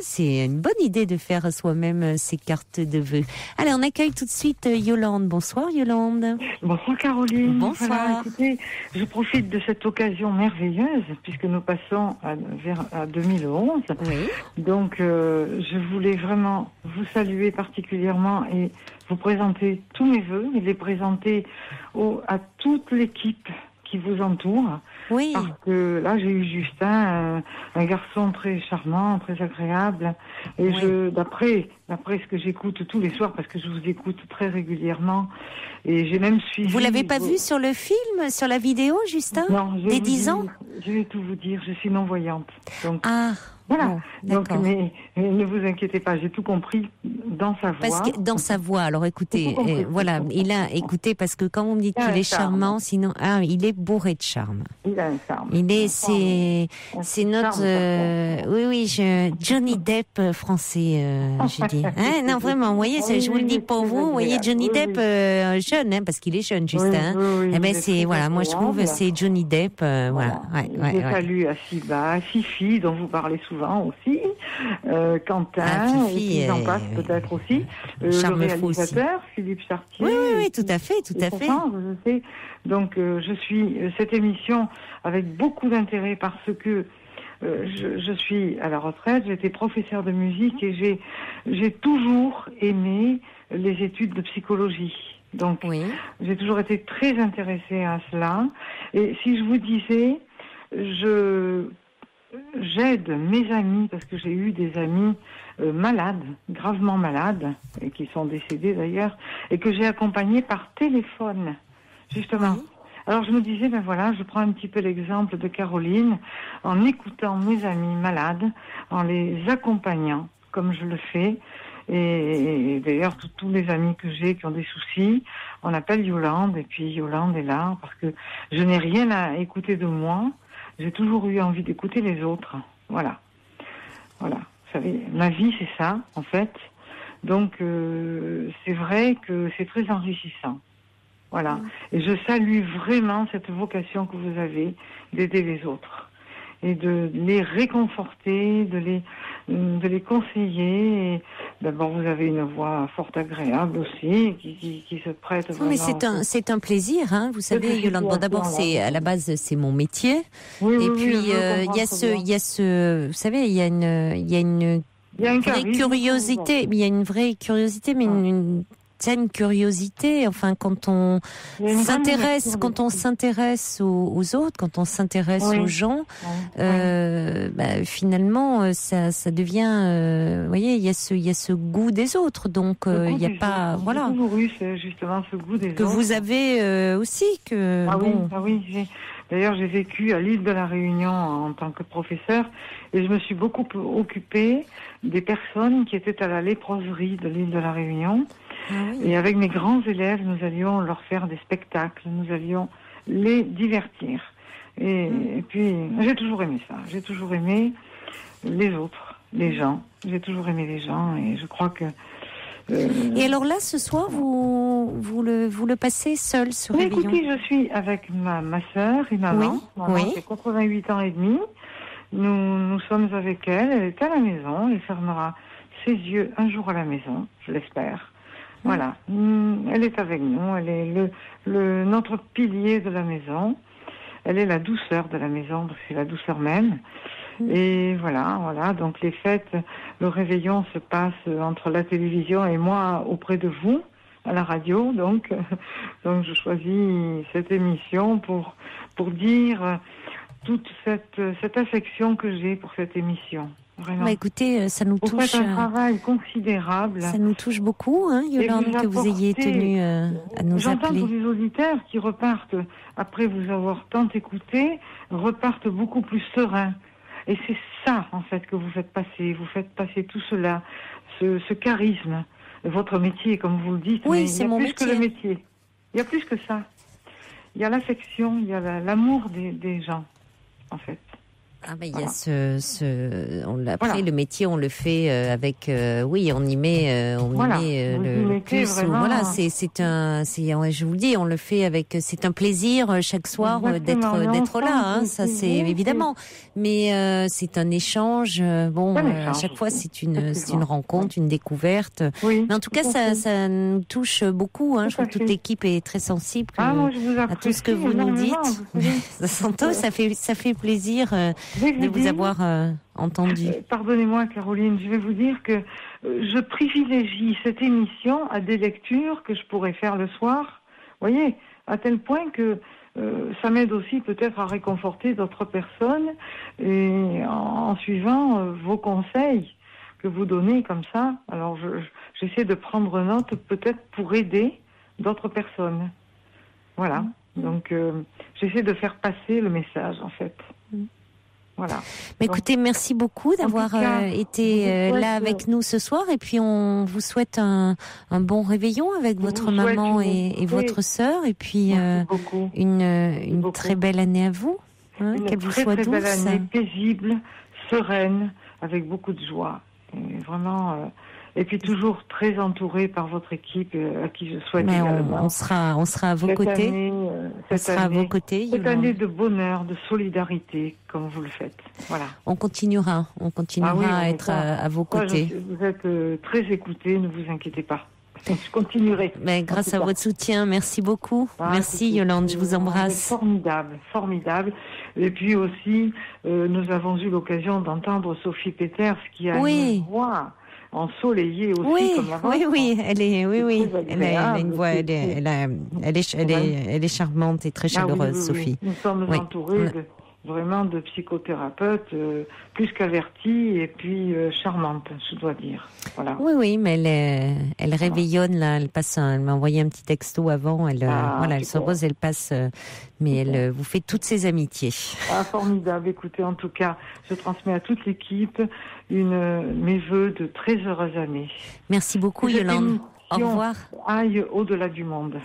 C'est une bonne idée de faire soi-même ces cartes de vœux. Allez, on accueille tout de suite Yolande. Bonsoir Yolande. Bonsoir Caroline. Bonsoir. Voilà, écoutez, je profite de cette occasion merveilleuse puisque nous passons à 2011. Oui. Donc, je voulais vraiment vous saluer particulièrement et vous présenter tous mes vœux et les présenter à toute l'équipe qui vous entoure. Oui. Parce que là, j'ai eu Justin, un garçon très charmant, très agréable. Et oui. d'après ce que j'écoute tous les soirs, parce que je vous écoute très régulièrement, et j'ai même suivi... Vous l'avez pas vu sur le film, sur la vidéo, Justin? Non. Des 10 ans? Je vais tout vous dire, je suis non-voyante. Donc, ah. Voilà. Bon, donc, mais ne vous inquiétez pas, j'ai tout compris dans sa voix. Parce que dans sa voix, alors écoutez, voilà, il a écouté parce que quand vous me dites qu'il est charmant, sinon, il est bourré de charme. Il a un charme. C'est notre, Johnny Depp français, je dis. Hein, non, vraiment, vous voyez, je vous le dis pour vous, vous voyez, Johnny Depp jeune, hein, parce qu'il est jeune, Justin. Eh ben c'est voilà, moi je trouve c'est Johnny Depp, voilà. Je salue à Siba, à Fifi, dont vous parlez souvent aussi, Quentin, Fifi, et puis j'en passe peut-être aussi, le réalisateur, Philippe Chartier. Oui, tout à fait. Je sais. Donc je suis cette émission avec beaucoup d'intérêt parce que je suis à la retraite, j'étais professeur de musique et j'ai toujours aimé les études de psychologie. Donc, Oui. j'ai toujours été très intéressée à cela. Et si je vous disais, j'aide mes amis, parce que j'ai eu des amis malades, gravement malades, et qui sont décédés d'ailleurs, et que j'ai accompagnés par téléphone, justement. Oui. Alors je me disais, ben voilà, je prends un petit peu l'exemple de Caroline, en écoutant mes amis malades, en les accompagnant, comme je le fais. Et d'ailleurs, tous les amis que j'ai qui ont des soucis, on appelle Yolande, et puis Yolande est là, parce que je n'ai rien à écouter de moi. J'ai toujours eu envie d'écouter les autres. Voilà. Voilà. Vous savez, ma vie, c'est ça, en fait. Donc, c'est vrai que c'est très enrichissant. Voilà. Et je salue vraiment cette vocation que vous avez d'aider les autres. Et de les réconforter, de les conseiller. Et d'abord, vous avez une voix fort agréable aussi, qui se prête vraiment. Mais c'est un plaisir, hein. Vous savez, Yolande. Bon, d'abord, à la base, c'est mon métier. Oui, et oui, puis, il y a ce, vous savez, il y a une vraie curiosité. Il y a une vraie curiosité, mais une certaine curiosité. Enfin, quand on s'intéresse aux autres, quand on s'intéresse aux gens, finalement, ça devient. Vous voyez, il y a ce goût des autres. Donc, il n'y a pas, voilà. J'ai toujours eu justement ce goût des autres. Que vous avez aussi que. Oui. D'ailleurs, j'ai vécu à l'île de la Réunion en tant que professeur et je me suis beaucoup occupée des personnes qui étaient à la léproserie de l'île de la Réunion. Ah oui. Et avec mes grands élèves, nous allions leur faire des spectacles, nous allions les divertir. Et puis, j'ai toujours aimé ça. J'ai toujours aimé les autres, les gens. J'ai toujours aimé les gens et je crois que... Et alors là, ce soir, vous le passez seul ce réveillon? Écoutez, je suis avec ma sœur et maman. Oui. Maman, c'est 88 ans et demi. Nous sommes avec elle. Elle est à la maison. Elle fermera ses yeux un jour à la maison, je l'espère. Voilà. Elle est avec nous. Elle est notre pilier de la maison. Elle est la douceur de la maison, parce que c'est la douceur même. Et voilà. Donc les fêtes, le réveillon se passe entre la télévision et moi auprès de vous, à la radio. Donc je choisis cette émission pour dire toute cette affection que j'ai pour cette émission. Vraiment. Bah écoutez, ça nous touche. Vous faites un travail considérable. Ça nous touche beaucoup, hein, Yolande, que vous ayez tenu à nous J'entends appeler. tous les auditeurs qui repartent, après vous avoir tant écouté, repartent beaucoup plus sereins. Et c'est ça, en fait, que vous faites passer. Vous faites passer tout cela, ce charisme, votre métier, comme vous le dites. Oui, c'est mon métier. Il y a plus que le métier. Il y a plus que ça. Il y a l'affection, il y a l'amour des gens, en fait. Ah ben il y a après le métier on le fait avec oui on y met le plus vraiment... voilà je vous le dis on le fait avec c'est un plaisir chaque soir d'être là hein, ça c'est évidemment mais c'est un échange à chaque fois c'est une rencontre une découverte mais en tout cas ça nous touche beaucoup hein, je trouve que toute l'équipe est très sensible à tout ce que vous nous dites ça fait plaisir de vous avoir entendu. Pardonnez-moi, Caroline, je vais vous dire que je privilégie cette émission à des lectures que je pourrais faire le soir. Vous voyez, à tel point que ça m'aide aussi peut-être à réconforter d'autres personnes et en suivant vos conseils que vous donnez comme ça. Alors, j'essaie de prendre note peut-être pour aider d'autres personnes. Voilà. Donc, j'essaie de faire passer le message, en fait. Voilà. Mais écoutez, merci beaucoup d'avoir été là avec nous ce soir et puis on vous souhaite un bon réveillon avec votre maman et votre sœur et puis une très belle année à vous, hein, qu'elle vous soit douce. Une très belle année, paisible, sereine, avec beaucoup de joie. Et vraiment... Et puis toujours très entouré par votre équipe à qui je souhaite également. On sera à vos côtés. Cette année de bonheur, de solidarité, comme vous le faites. Voilà. On continuera à être à vos côtés. Vous êtes très écoutés, ne vous inquiétez pas. Je continuerai. Mais grâce à votre soutien, merci beaucoup. Merci Yolande, je vous embrasse. Formidable. Et puis aussi, nous avons eu l'occasion d'entendre Sophie Peters qui a une voix ensoleillée aussi, Oui, comme la vôtre. elle est, elle a une voix, C'est- elle est charmante et très chaleureuse, Sophie. Nous sommes Oui. entourés vraiment de psychothérapeutes plus qu'avertis et puis charmantes, je dois dire. Voilà. Oui, mais elle réveillonne là. Elle m'a envoyé un petit texto avant. Elle super. se repose, elle passe, mais elle vous fait toutes ses amitiés. Ah, formidable. Écoutez, en tout cas, je transmets à toute l'équipe mes vœux de très heureuses années. Merci beaucoup, Que cette Yolande. Au émission revoir. Aille au-delà du monde.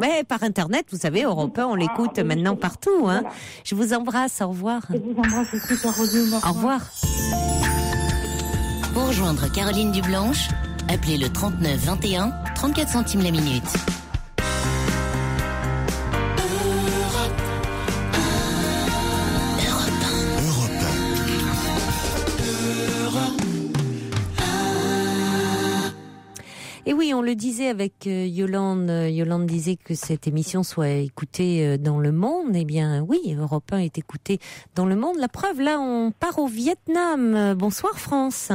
Mais par Internet, vous savez, Europe 1, on l'écoute maintenant partout. Hein. Voilà. Je vous embrasse. Au revoir. Je vous embrasse aussi, Caroline. Au revoir. Pour rejoindre Caroline Dublanche, appelez le 39 21, 34 centimes la minute. Et oui, on le disait avec Yolande. Yolande disait que cette émission soit écoutée dans le monde. Eh bien, oui, Europe 1 est écoutée dans le monde. La preuve, là, on part au Vietnam. Bonsoir, France.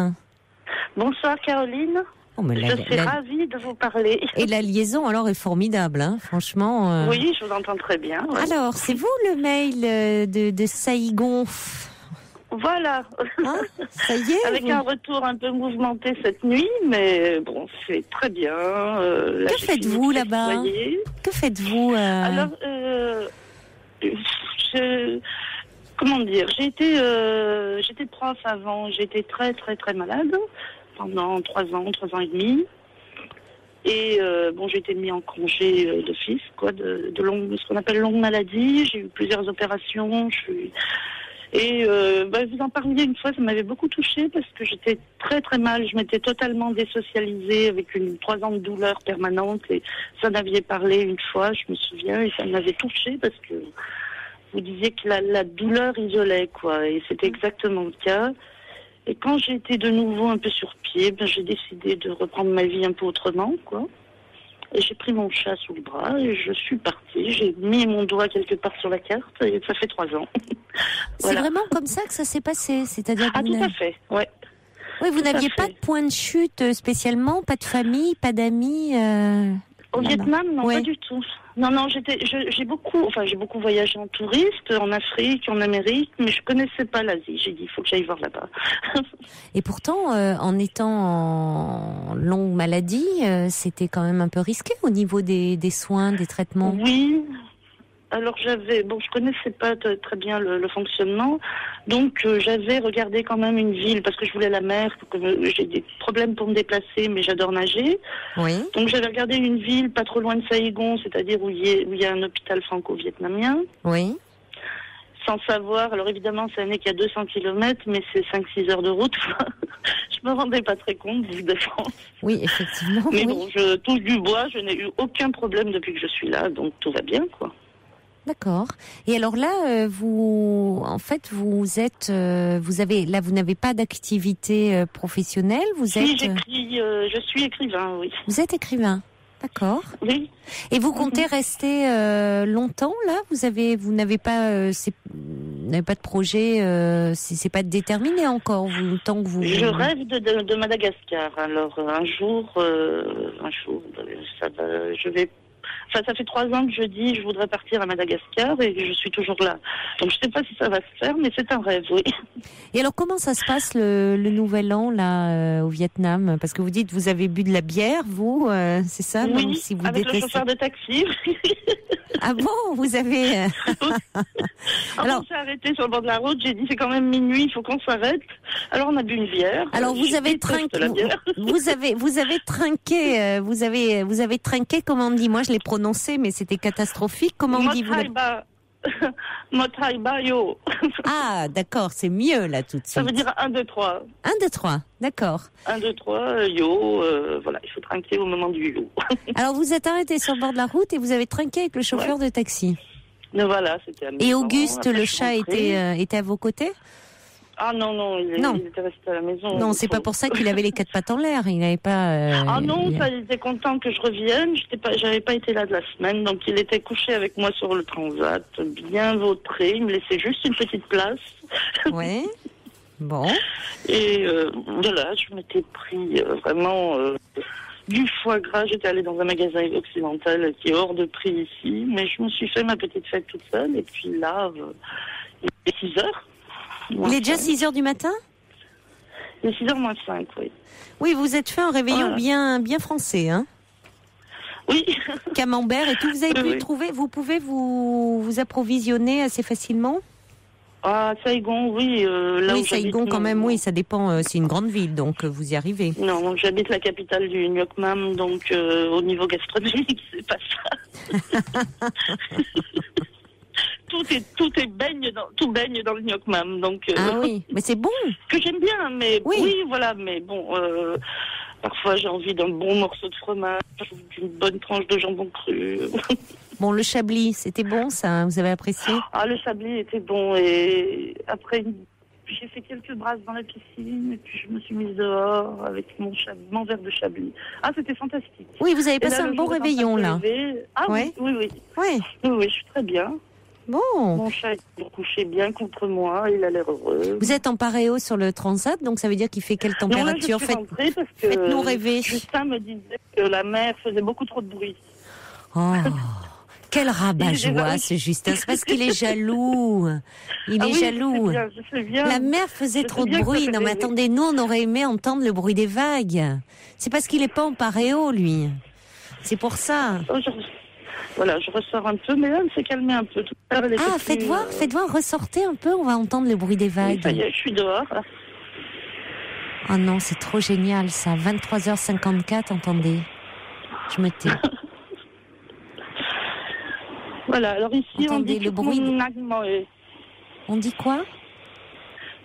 Bonsoir Caroline, Oh, mais je suis ravie de vous parler. Et la liaison, alors, est formidable, hein, franchement. Oui, je vous entends très bien. Ouais. Alors, c'est vous le mail de Saïgon? Voilà, Hein, ça y est avec vous... un retour un peu mouvementé cette nuit, mais bon, c'est très bien. Là, Que faites-vous là-bas? Que faites-vous Alors, comment dire, j'étais prof avant, j'étais très très très malade pendant 3 ans et demi. Et bon, j'ai été mis en congé d'office, quoi, ce qu'on appelle longue maladie. J'ai eu plusieurs opérations. Et vous en parliez une fois, ça m'avait beaucoup touchée parce que j'étais très très mal. Je m'étais totalement désocialisée avec 3 ans de douleur permanente. Et ça en aviez parlé une fois, je me souviens, et ça m'avait touchée parce que vous disiez que la douleur isolait, quoi. Et c'était exactement le cas. Et quand j'ai été de nouveau un peu sur pied, j'ai décidé de reprendre ma vie un peu autrement, quoi. Et j'ai pris mon chat sous le bras et je suis partie. J'ai mis mon doigt quelque part sur la carte et ça fait 3 ans. C'est Voilà. vraiment comme ça que ça s'est passé, c'est-à-dire que Ah, tout à fait, ouais. Oui, vous tout à n'aviez fait. pas de point de chute spécialement, pas de famille, pas d'amis. Au là-bas. Vietnam, non, Ouais. pas du tout. Non, j'ai beaucoup voyagé en touriste, en Afrique, en Amérique, mais je connaissais pas l'Asie. J'ai dit, il faut que j'aille voir là-bas. Et pourtant, en étant en longue maladie, c'était quand même un peu risqué au niveau des soins, des traitements. Oui. Alors je connaissais pas très bien le fonctionnement, donc j'avais regardé quand même une ville parce que je voulais la mer, j'ai des problèmes pour me déplacer, mais j'adore nager. Oui. Donc j'avais regardé une ville pas trop loin de Saïgon, c'est-à-dire où il y a un hôpital franco-vietnamien, Oui. sans savoir. Alors évidemment, ça n'est qu'à 200 km, mais c'est 5-6 heures de route. Je me rendais pas très compte de France. Oui, effectivement. Mais oui. bon, je touche du bois, je n'ai eu aucun problème depuis que je suis là, donc tout va bien, quoi. D'accord. Et alors là, vous n'avez pas d'activité professionnelle. Je suis écrivain, oui. Vous êtes écrivain. D'accord. Oui. Et vous comptez rester longtemps là? Vous n'avez pas de projet, c'est pas déterminé encore, tant que vous. Je rêve de Madagascar. Alors un jour, ça va. Ça fait 3 ans que je dis je voudrais partir à Madagascar et je suis toujours là. Donc je sais pas si ça va se faire, mais c'est un rêve, oui. Et alors comment ça se passe le nouvel an là au Vietnam? Parce que vous dites vous avez bu de la bière, vous, c'est ça? Oui, même si vous avec le chauffeur de taxi. Ah bon, vous avez. Alors on s'est arrêté sur le bord de la route. J'ai dit c'est quand même minuit, il faut qu'on s'arrête. Alors on a bu une bière. Alors vous avez trinqué, vous avez trinqué, vous avez trinqué. Comment on dit? Moi je l'ai prononcé, mais c'était catastrophique. Comment on dit vous? Mothaiba yo. Ah d'accord, c'est mieux là tout de suite. Ça veut dire 1, 2, 3. 1, 2, 3, d'accord. 1, 2, 3, yo. Voilà, il faut trinquer au moment du yo. Alors vous êtes arrêté sur le bord de la route et vous avez trinqué avec le chauffeur de taxi. Mais voilà, c'était amusant. Et Auguste, après, le chat, était à vos côtés? Ah non, il était resté à la maison. Non, c'est pas pour ça qu'il avait les 4 pattes en l'air. Il n'avait pas. Ah non, il était content que je revienne. J'avais pas été là de la semaine, donc il était couché avec moi sur le transat, bien vautré. Il me laissait juste une petite place. Ouais. Bon. Et voilà, je m'étais pris vraiment du foie gras. J'étais allée dans un magasin occidental qui est hors de prix ici, mais je me suis fait ma petite fête toute seule. Et puis là, il est 6 heures. Il est déjà 6 heures du matin ? Il est 6h moins 5, oui. Oui, vous êtes fait un réveillon bien français, hein ? Oui. Camembert et tout. Vous avez pu trouver, vous pouvez vous approvisionner assez facilement ? Ah, Saigon, oui. Là oui, où Saigon quand même, oui, ça dépend. C'est une grande ville, donc vous y arrivez. Non, j'habite la capitale du Nyok Mam, donc au niveau gastronomique, c'est pas ça. tout baigne dans le Nyok Mam, donc. Ah oui, mais c'est bon. Que j'aime bien, mais oui, voilà, mais bon. Parfois, j'ai envie d'un bon morceau de fromage, d'une bonne tranche de jambon cru. Bon, le chablis, c'était bon, ça, vous avez apprécié ? Ah, le chablis était bon, et après, j'ai fait quelques brasses dans la piscine, et puis je me suis mise dehors avec mon verre de chablis. Ah, c'était fantastique. Oui, vous avez passé un bon réveillon, là. Ah oui, oui. Oui, je suis très bien. Bon. Mon chat est couché bien contre moi, il a l'air heureux. Vous êtes en paréo sur le transat, donc ça veut dire qu'il fait quelle température ? Non, là, je suis rentrée parce que faites-nous rêver. Justin me disait que la mer faisait beaucoup trop de bruit. Oh, quel rabat-joie ce Justin, c'est parce qu'il est jaloux. Il est jaloux. Je sais bien. La mer faisait trop de bruit. Non mais attendez, nous on aurait aimé entendre le bruit des vagues. C'est parce qu'il est pas en paréo, lui. C'est pour ça. Voilà, je ressors un peu, mais là, elle s'est calmée un peu. Faites voir, ressortez un peu, on va entendre le bruit des vagues. Oui, ça y est, je suis dehors. Oh non, c'est trop génial ça. 23h54, entendez. Je me tais. Voilà, alors ici, entendez on dit le bruit. On dit quoi ?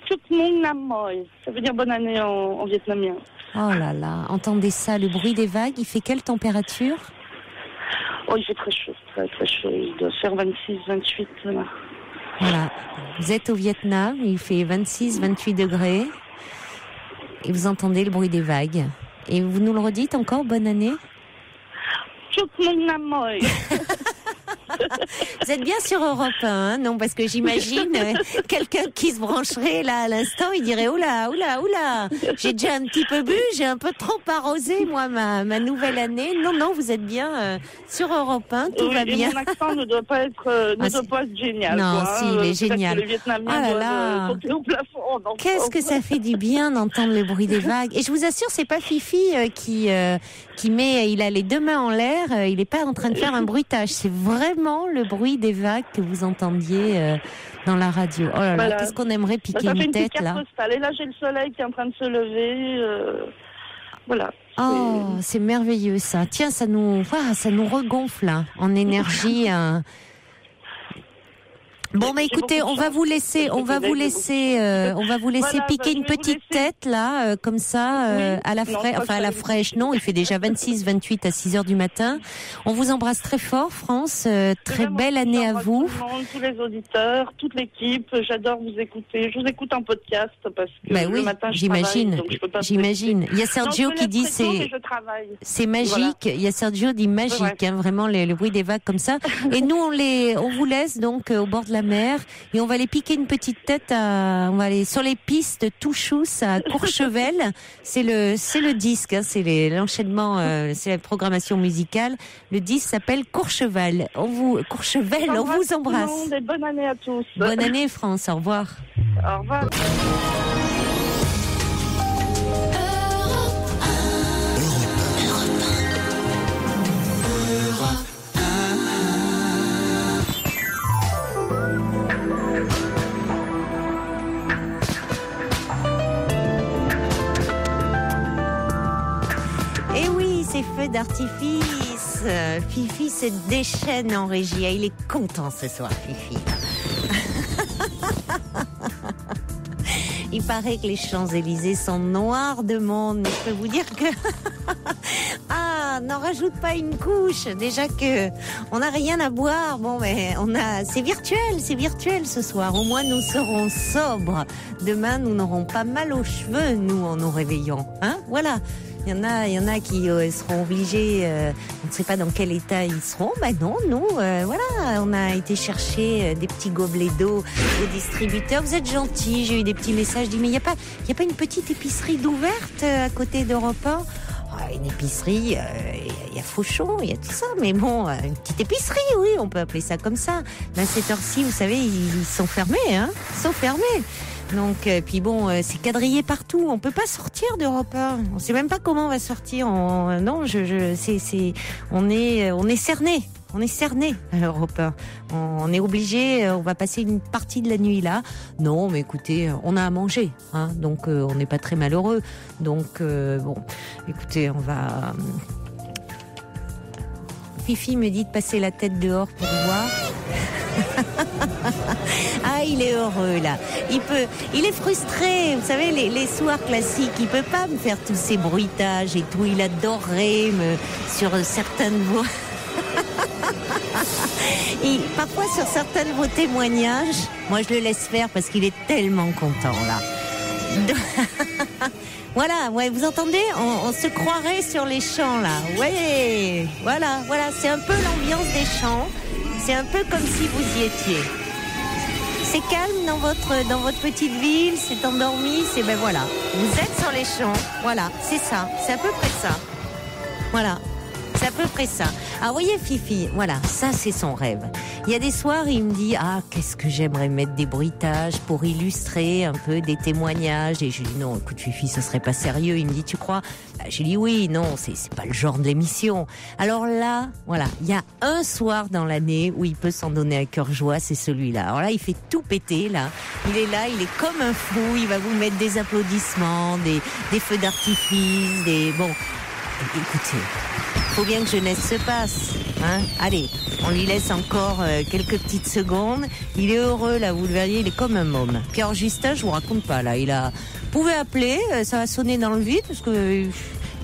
Chuk Mung Nam Moi. Ça veut dire bonne année en vietnamien. Oh là là, entendez ça, le bruit des vagues, il fait quelle température ? Oh, il fait très chaud, très très chaud. Il doit faire 26, 28 là. Voilà. Vous êtes au Vietnam, il fait 26, 28 degrés. Et vous entendez le bruit des vagues. Et vous nous le redites encore, bonne année ? Chuk Mung Nam Moi. Vous êtes bien sur Europe 1, hein, non ? Parce que j'imagine quelqu'un qui se brancherait là à l'instant, il dirait oula, j'ai déjà un petit peu bu, j'ai un peu trop arrosé moi ma nouvelle année. Non, vous êtes bien sur Europe 1, tout va bien. Mon accent ne doit pas être génial. Non, quoi, si, il est génial. Que le Vietnamien doit sauter au plafond. Qu'est-ce que ça fait du bien d'entendre le bruit des vagues. Et je vous assure, c'est pas Fifi qui met, il a les deux mains en l'air, il est pas en train de faire un bruitage. C'est vraiment le bruit des vagues que vous entendiez dans la radio. Oh là là, qu'est-ce qu'on aimerait piquer une tête là. Et là, j'ai le soleil qui est en train de se lever. Voilà. Oh, c'est merveilleux ça. Tiens, ça nous regonfle là, en énergie. Bon, bah écoutez, on va vous laisser piquer une petite tête là, comme ça, à la fraîche. Enfin, à la fraîche, non, il fait déjà 26, 28 à 6 heures du matin. On vous embrasse très fort, France. Très belle année à vous. Tout le monde, tous les auditeurs, toute l'équipe. J'adore vous écouter. Je vous écoute en podcast parce que le matin, j'imagine. Il y a Sergio qui dit c'est magique. Voilà. Il y a Sergio dit magique, hein, vraiment le bruit des vagues comme ça. Et nous, on vous laisse donc au bord de la mer et on va aller piquer une petite tête on va aller sur les pistes Touchous à Courchevel. C'est le disque, hein, c'est l'enchaînement, c'est la programmation musicale. Le disque s'appelle Courchevel. On vous embrasse. Et bonne année à tous. Bonne année France, au revoir. Au revoir. Ces feux d'artifice. Fifi se déchaîne en régie. Il est content ce soir, Fifi. Il paraît que les Champs-Élysées sont noirs de monde. Mais je peux vous dire que... n'en rajoute pas une couche. Déjà que on n'a rien à boire. Bon, mais c'est virtuel ce soir. Au moins, nous serons sobres. Demain, nous n'aurons pas mal aux cheveux, nous, en nous réveillant. Hein, voilà. Il y en a qui seront obligés, on ne sait pas dans quel état ils seront. Non, nous, voilà, on a été chercher des petits gobelets d'eau au distributeur. Vous êtes gentils, j'ai eu des petits messages. Je dis, mais il n'y a pas une petite épicerie d'ouverte à côté d'Europe 1? Une épicerie, il y a Fauchon, il y a tout ça, mais bon, une petite épicerie, oui, on peut appeler ça comme ça. Mais à cette heure-ci, vous savez, ils sont fermés, hein, ils sont fermés. Donc, puis bon, c'est quadrillé partout. On peut pas sortir d'Europe 1. On sait même pas comment on va sortir. Non, on est cerné. On est cerné à l'Europe 1. On est obligé. On va passer une partie de la nuit là. Non, mais écoutez, on a à manger, hein. Donc, on n'est pas très malheureux. Donc, bon, écoutez, on va. Fifi me dit de passer la tête dehors pour voir. Ah, il est heureux là. Il est frustré. Vous savez, les soirs classiques, il peut pas me faire tous ces bruitages et tout. Il adorerait sur certaines voix. Et parfois sur certains de vos témoignages, moi je le laisse faire parce qu'il est tellement content là. Voilà, ouais, vous entendez, on se croirait sur les champs là. Ouais, voilà, c'est un peu l'ambiance des champs. C'est un peu comme si vous y étiez. C'est calme dans votre petite ville, c'est endormi, ben voilà. Vous êtes sur les champs, voilà, c'est ça, c'est à peu près ça. Voilà. C'est à peu près ça. Alors, voyez, Fifi, voilà, ça, c'est son rêve. Il y a des soirs, il me dit, qu'est-ce que j'aimerais mettre des bruitages pour illustrer un peu des témoignages. Et je lui dis, non, écoute, Fifi, ce serait pas sérieux. Il me dit, tu crois? Je lui dis, oui, non, c'est pas le genre de l'émission. Alors là, voilà, il y a un soir dans l'année où il peut s'en donner à cœur joie, c'est celui-là. Alors là, il fait tout péter, là. Il est là, il est comme un fou. Il va vous mettre des applaudissements, des feux d'artifice, bon. Écoutez, faut bien que jeunesse se passe, hein. Allez, on lui laisse encore quelques petites secondes. Il est heureux là, vous le verriez, il est comme un môme. Puis alors Justin, je vous raconte pas là, vous pouvez appeler, ça va sonner dans le vide parce que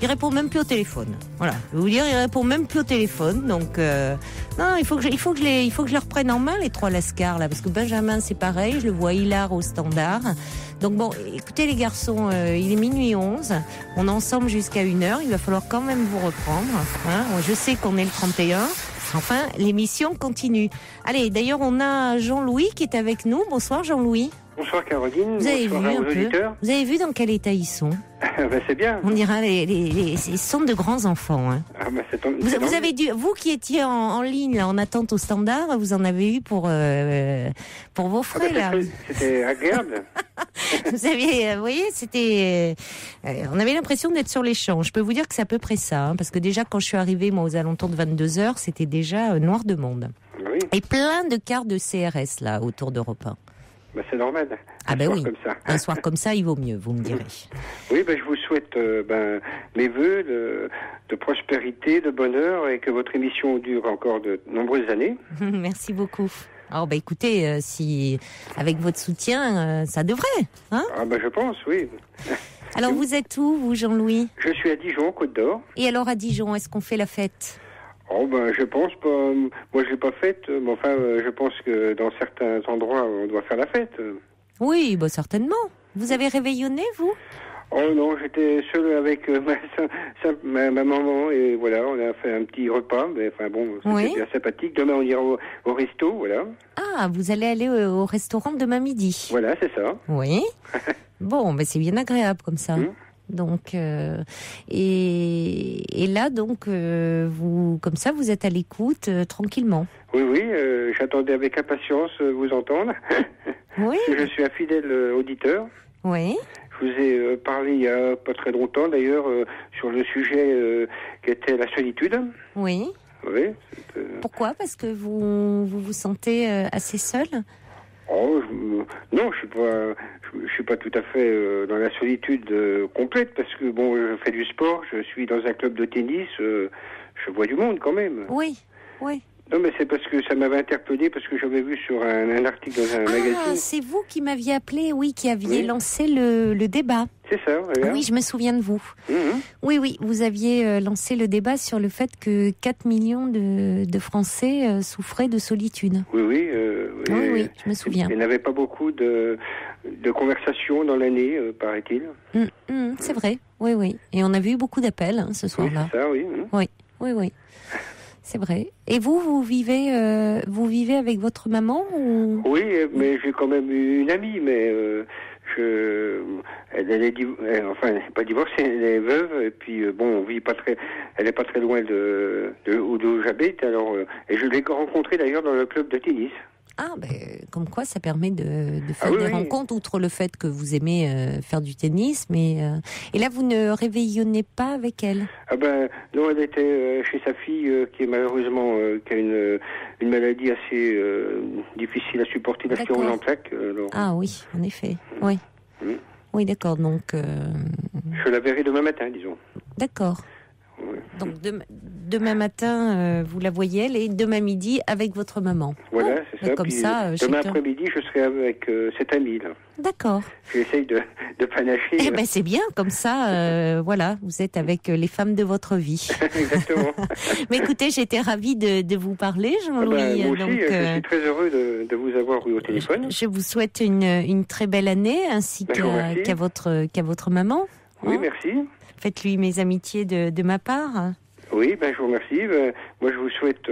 il répond même plus au téléphone. Voilà, je vais vous dire, il répond même plus au téléphone. Donc non, il faut que je les reprenne en main les trois lascars là, parce que Benjamin c'est pareil, je le vois hilar au standard. Donc bon, écoutez les garçons, il est minuit 11, on est ensemble jusqu'à 1h, il va falloir quand même vous reprendre. Hein. Je sais qu'on est le 31, enfin l'émission continue. Allez, d'ailleurs on a Jean-Louis qui est avec nous. Bonsoir Jean-Louis. Bonsoir Caroline, vous avez bonsoir vu à vos auditeurs. Vous avez vu dans quel état ils sont? C'est bien. On dira ils sont de grands enfants. Hein. Vous avez vous qui étiez en ligne là, en attente au standard, vous en avez eu pour vos frais là. C'était agréable. Vous aviez, vous voyez, c'était. On avait l'impression d'être sur les champs. Je peux vous dire que c'est à peu près ça, hein, parce que déjà quand je suis arrivée moi aux alentours de 22h, c'était déjà noir de monde. Oui. Et plein de cartes de CRS là autour d'Europe 1. C'est normal. Oui. Comme ça. Un soir comme ça, il vaut mieux, vous me direz. Oui, je vous souhaite mes vœux de prospérité, de bonheur et que votre émission dure encore de nombreuses années. Merci beaucoup. Alors, écoutez, si avec votre soutien, ça devrait, hein? Je pense, oui. Alors, vous êtes où, vous, Jean-Louis? Je suis à Dijon, Côte d'Or. Et alors, à Dijon, est-ce qu'on fait la fête? Je pense pas. Moi, je l'ai pas faite. Mais enfin, je pense que dans certains endroits, on doit faire la fête. Oui, certainement. Vous avez réveillonné, vous? Oh non, j'étais seul avec ma maman et voilà, on a fait un petit repas. Mais enfin bon, c'était bien sympathique. Demain, on ira au resto, voilà. Ah, vous allez aller au restaurant demain midi. Voilà, c'est ça. Oui. Bon, c'est bien agréable comme ça. Donc et là donc vous comme ça vous êtes à l'écoute tranquillement. Oui, j'attendais avec impatience vous entendre. Oui. Je suis un fidèle auditeur. Oui. Je vous ai parlé il y a pas très longtemps d'ailleurs sur le sujet qui était la solitude. Oui. Oui. Pourquoi? Parce que vous sentez assez seul? Non, je suis pas tout à fait dans la solitude complète parce que je fais du sport, je suis dans un club de tennis, je vois du monde quand même. Oui. Non, mais c'est parce que ça m'avait interpellé, parce que j'avais vu sur un article dans un magazine. Ah, c'est vous qui m'aviez appelé, qui aviez lancé le débat. C'est ça, voilà. Oui, je me souviens de vous. Oui, vous aviez lancé le débat sur le fait que 4 millions de Français souffraient de solitude. Oui, je me souviens. Il n'y avait pas beaucoup de conversations dans l'année, paraît-il. C'est vrai, oui. Et on a vu beaucoup d'appels ce soir-là. C'est ça, oui. Oui. C'est vrai. Et vous vivez avec votre maman ou... Oui, mais j'ai quand même une amie, mais elle est pas divorcée, elle est veuve, et puis on vit pas très, elle est pas très loin d'où j'habite, alors, et je l'ai rencontrée d'ailleurs dans le club de tennis. Ah, comme quoi ça permet de faire des rencontres, outre le fait que vous aimez faire du tennis, mais et là vous ne réveillonnez pas avec elle? Non, elle était chez sa fille qui est malheureusement qui a une maladie assez difficile à supporter, la sclérose en plaques. Ah oui, en effet, oui. Oui, d'accord, donc... Je la verrai demain matin, disons. D'accord. Oui. Donc demain matin, vous la voyez, elle, et demain midi avec votre maman. Voilà, c'est ça. Comme ça, demain après-midi, je serai avec cette amie-là. D'accord. J'essaye de panacher. C'est bien, comme ça, voilà, vous êtes avec les femmes de votre vie. Exactement. Mais écoutez, j'étais ravie de vous parler, Jean-Louis. Moi aussi, je suis très heureux de vous avoir eu au téléphone. Je vous souhaite une très belle année, ainsi qu'à votre maman. Oui, merci. Faites-lui mes amitiés de ma part. Oui, je vous remercie. Moi, je vous souhaite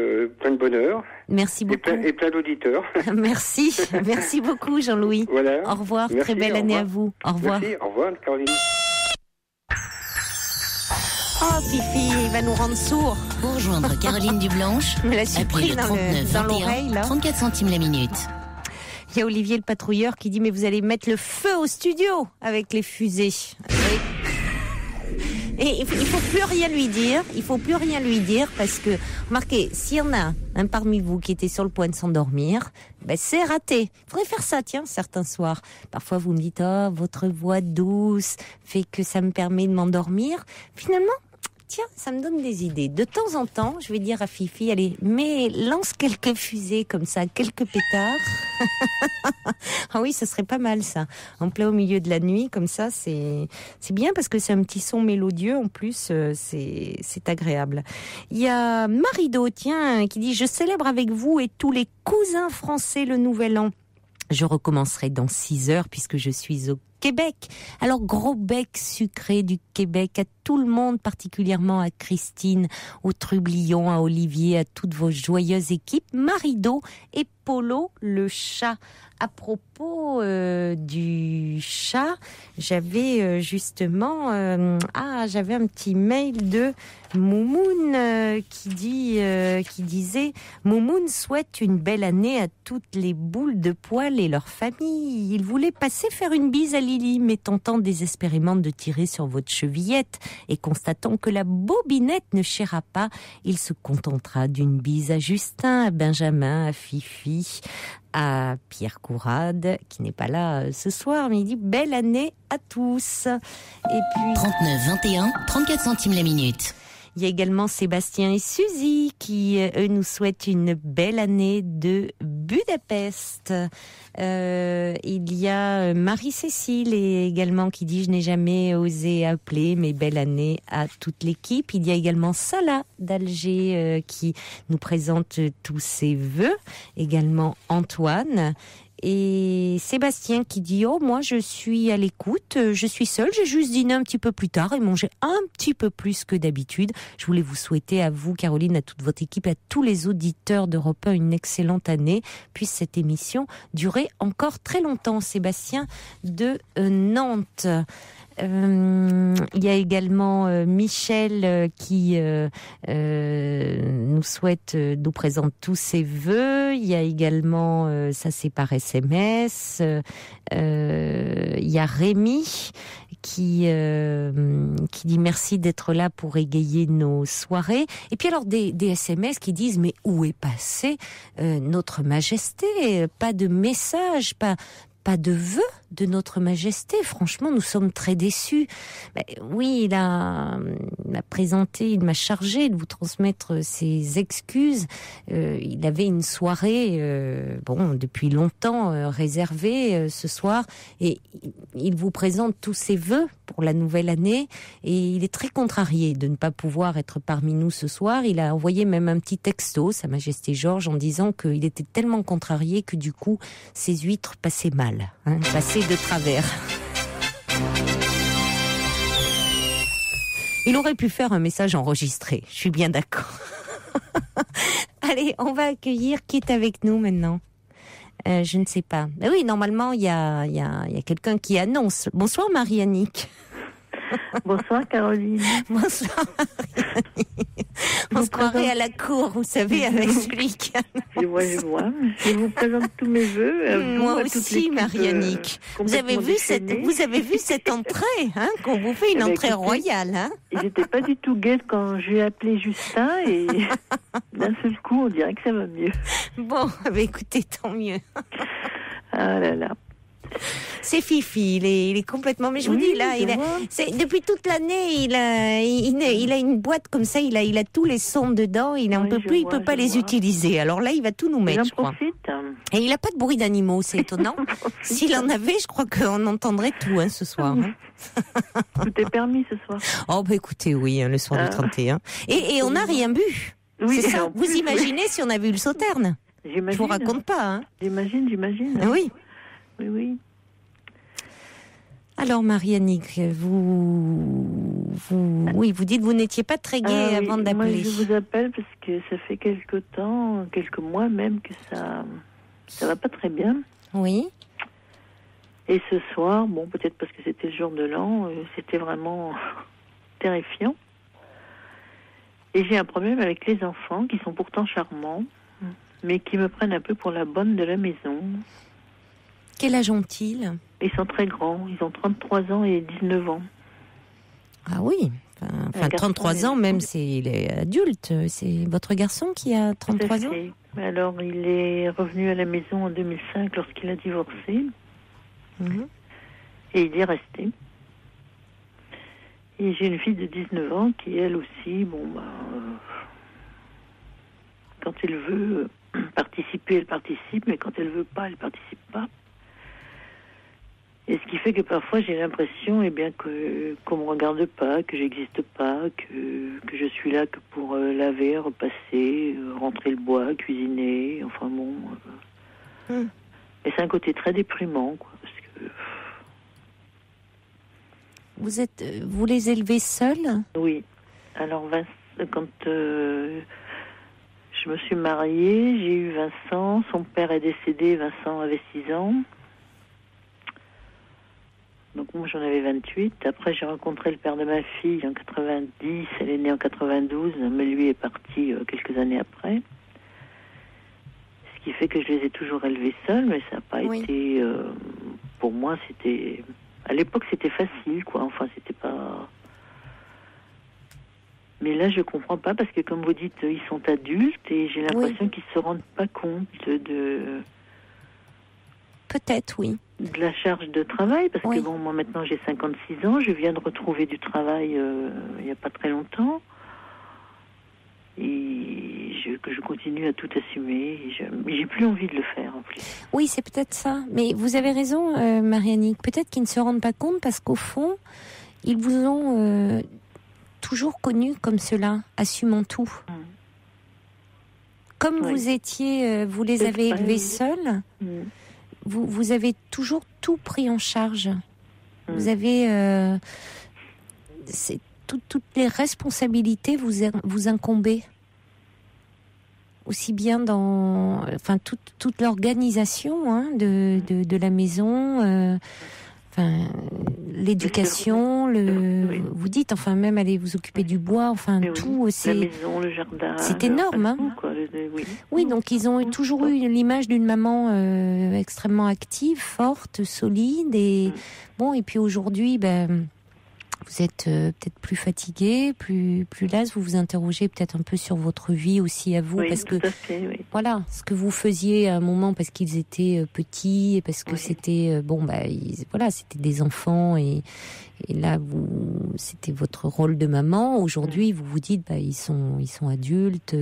plein de bonheur. Merci beaucoup. Et plein d'auditeurs. Merci beaucoup, Jean-Louis. Voilà. Au revoir, merci, très belle année à vous. Au revoir. Merci, au revoir, Caroline. Oh, Fifi, il va nous rendre sourds. Pour rejoindre Caroline Dublanche, appelez le 39 dans l'oreille, là. 34 centimes la minute. Il y a Olivier le patrouilleur qui dit « Mais vous allez mettre le feu au studio avec les fusées. » Et il faut plus rien lui dire parce que, remarquez, s'il y en a un parmi vous qui était sur le point de s'endormir, c'est raté. Il faudrait faire ça, certains soirs. Parfois, vous me dites, votre voix douce fait que ça me permet de m'endormir. Finalement, ça me donne des idées. De temps en temps, je vais dire à Fifi, allez, lance quelques fusées comme ça, quelques pétards. Ah oui, ce serait pas mal ça. En plein au milieu de la nuit, comme ça, c'est bien parce que c'est un petit son mélodieux. En plus, c'est agréable. Il y a Marido, qui dit, je célèbre avec vous et tous les cousins français le Nouvel An. Je recommencerai dans 6 heures puisque je suis au Québec. Alors, gros bec sucré du Québec à tout le monde, particulièrement à Christine, au Trublion, à Olivier, à toutes vos joyeuses équipes, Marido et Polo le chat. À propos du chat, j'avais justement j'avais un petit mail de Moumoun qui disait Moumoun souhaite une belle année à toutes les boules de poil et leurs familles. Il voulait passer faire une bise à Lily, mais tentant désespérément de tirer sur votre chevillette et constatant que la bobinette ne chira pas, il se contentera d'une bise à Justin, à Benjamin, à Fifi, à Pierre Courade, qui n'est pas là ce soir, mais il dit belle année à tous. Et puis 39 21 34 centimes la minute. Il y a également Sébastien et Suzy qui, eux, nous souhaitent une belle année de Budapest. Il y a Marie-Cécile également qui dit « Je n'ai jamais osé appeler, mais belle année à toute l'équipe ». Il y a également Salah d'Alger qui nous présente tous ses vœux. Également Antoine. Et Sébastien qui dit « Oh, moi, je suis à l'écoute, je suis seule, j'ai juste dîné un petit peu plus tard et mangé un petit peu plus que d'habitude. » Je voulais vous souhaiter à vous, Caroline, à toute votre équipe, à tous les auditeurs d'Europe 1 une excellente année. Puisse cette émission durer encore très longtemps. Sébastien de Nantes. Il y a également Michel qui nous présente tous ses vœux. Il y a également, ça c'est par SMS, il y a Rémi qui dit merci d'être là pour égayer nos soirées. Et puis alors des SMS qui disent mais où est passée notre majesté? Pas de message, pas de vœux de notre majesté. Franchement, nous sommes très déçus. Oui, il m'a chargé de vous transmettre ses excuses. Il avait une soirée, depuis longtemps réservée ce soir, et il vous présente tous ses vœux pour la nouvelle année, et il est très contrarié de ne pas pouvoir être parmi nous ce soir. Il a envoyé même un petit texto, Sa Majesté Georges, en disant qu'il était tellement contrarié que du coup, ses huîtres passaient mal, passaient de travers. Il aurait pu faire un message enregistré, je suis bien d'accord. Allez, on va accueillir qui est avec nous maintenant. Je ne sais pas. Mais oui, normalement, il y a quelqu'un qui annonce. Bonsoir Marie-Annick. Bonsoir Caroline. Bonsoir Marie-Annick. On se croirait à la cour, vous savez, avec celui qui annonce. Je vois. Je vous présente tous mes vœux. Moi aussi, Marie-Annick. Vous avez vu cette entrée, hein, qu'on vous fait une entrée royale, hein. Ils n'étaient pas du tout gais quand j'ai appelé Justin et d'un seul coup, on dirait que ça va mieux. Bon, bah écoutez, tant mieux. Ah là là. C'est Fifi, il est complètement. Mais je vous dis là, depuis toute l'année, il a une boîte comme ça, il a tous les sons dedans, il peut pas les utiliser. Alors là, il va tout nous mettre, je crois. Et il a pas de bruit d'animaux, c'est étonnant. S'il en avait, je crois qu'on entendrait tout, hein, ce soir. Hein. Tout est permis ce soir. Oh bah écoutez, oui, hein, le soir du 31. Et on n'a rien bu. Oui, c'est ça. Vous imaginez si on avait eu le sauterne? J'imagine. Je vous raconte pas. Hein. J'imagine. Oui. Oui. Alors Marie-Annick, vous dites que vous n'étiez pas très gaie avant d'appeler. Moi, je vous appelle parce que ça fait quelques mois même que ça va pas très bien. Oui. Et ce soir, bon, peut-être parce que c'était le jour de l'an, c'était vraiment terrifiant. Et j'ai un problème avec les enfants qui sont pourtant charmants, mais qui me prennent un peu pour la bonne de la maison. Quel âge ont-ils? Ils sont très grands, ils ont 33 ans et 19 ans. Ah oui, enfin 33 ans même, il est adulte. C'est votre garçon qui a 33 ans? Alors il est revenu à la maison en 2005 lorsqu'il a divorcé. Mmh. Et il y est resté. Et j'ai une fille de 19 ans qui elle aussi, quand elle veut participer, elle participe, mais quand elle veut pas, elle participe pas. Et ce qui fait que parfois j'ai l'impression qu'on me regarde pas, que j'existe pas, que je suis là que pour laver, repasser, rentrer le bois, cuisiner, enfin bon. Et c'est un côté très déprimant, quoi, parce que... Vous les élevez seuls? Oui. Alors quand je me suis mariée, j'ai eu Vincent, son père est décédé, Vincent avait 6 ans. Donc moi j'en avais 28. Après j'ai rencontré le père de ma fille en 90. Elle est née en 92, mais lui est parti quelques années après. Ce qui fait que je les ai toujours élevés seuls, mais ça n'a pas été... pour moi c'était... À l'époque c'était facile, quoi. Enfin c'était pas... Mais là je comprends pas parce que comme vous dites, ils sont adultes et j'ai l'impression qu'ils se rendent pas compte de... Peut-être, oui. De la charge de travail, parce que bon, moi maintenant j'ai 56 ans, je viens de retrouver du travail il n'y a pas très longtemps, et que je continue à tout assumer, mais j'ai plus envie de le faire en plus. Oui, c'est peut-être ça, mais vous avez raison Marie-Annick, peut-être qu'ils ne se rendent pas compte parce qu'au fond, ils vous ont toujours connu comme cela, assumant tout. Comme vous étiez, vous les avez élevés seuls. Vous avez toujours tout pris en charge. Vous avez... toutes les responsabilités vous incombaient. Aussi bien dans... Enfin, toute l'organisation de la maison... l'éducation, vous dites, enfin même aller vous occuper du bois, enfin tout, la maison, le jardin, c'est énorme, hein. Tout, quoi. Oui, donc ils ont toujours eu l'image d'une maman extrêmement active, forte, solide, et bon, et puis aujourd'hui, vous êtes peut-être plus fatigué, plus lasse, vous vous interrogez peut-être un peu sur votre vie aussi à vous, parce que voilà, ce que vous faisiez à un moment parce qu'ils étaient petits et parce que c'était c'était des enfants et là c'était votre rôle de maman. Aujourd'hui, vous vous dites ils sont adultes.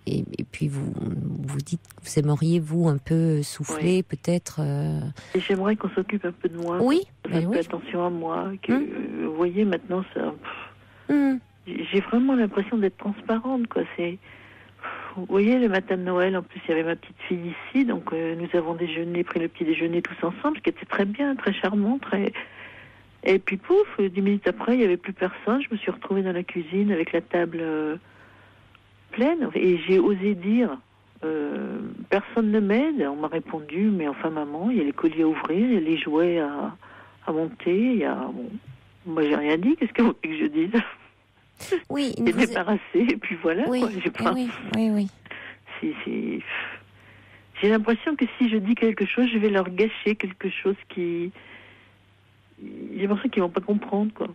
Et puis vous dites que vous aimeriez vous un peu souffler peut-être. Et j'aimerais qu'on s'occupe un peu de moi. Oui. Faire un peu attention à moi. Vous voyez maintenant ça. J'ai vraiment l'impression d'être transparente, quoi. Vous voyez, le matin de Noël, en plus il y avait ma petite fille ici, donc nous avons pris le petit déjeuner tous ensemble, ce qui était très bien, très charmant, très. Et puis pouf, 10 minutes après, il n'y avait plus personne. Je me suis retrouvée dans la cuisine avec la table pleine. Et j'ai osé dire, personne ne m'aide. On m'a répondu, mais enfin maman, il y a les colliers à ouvrir, il y a les jouets à monter. Il y a... Bon, moi, j'ai rien dit. Qu'est-ce que vous voulez que je dise? Oui, j'ai débarrassé, et puis voilà. Oui, quoi. J'ai pas... oui. J'ai l'impression que si je dis quelque chose, je vais leur gâcher quelque chose qui... J'ai l'impression qu'ils ne vont pas comprendre, quoi.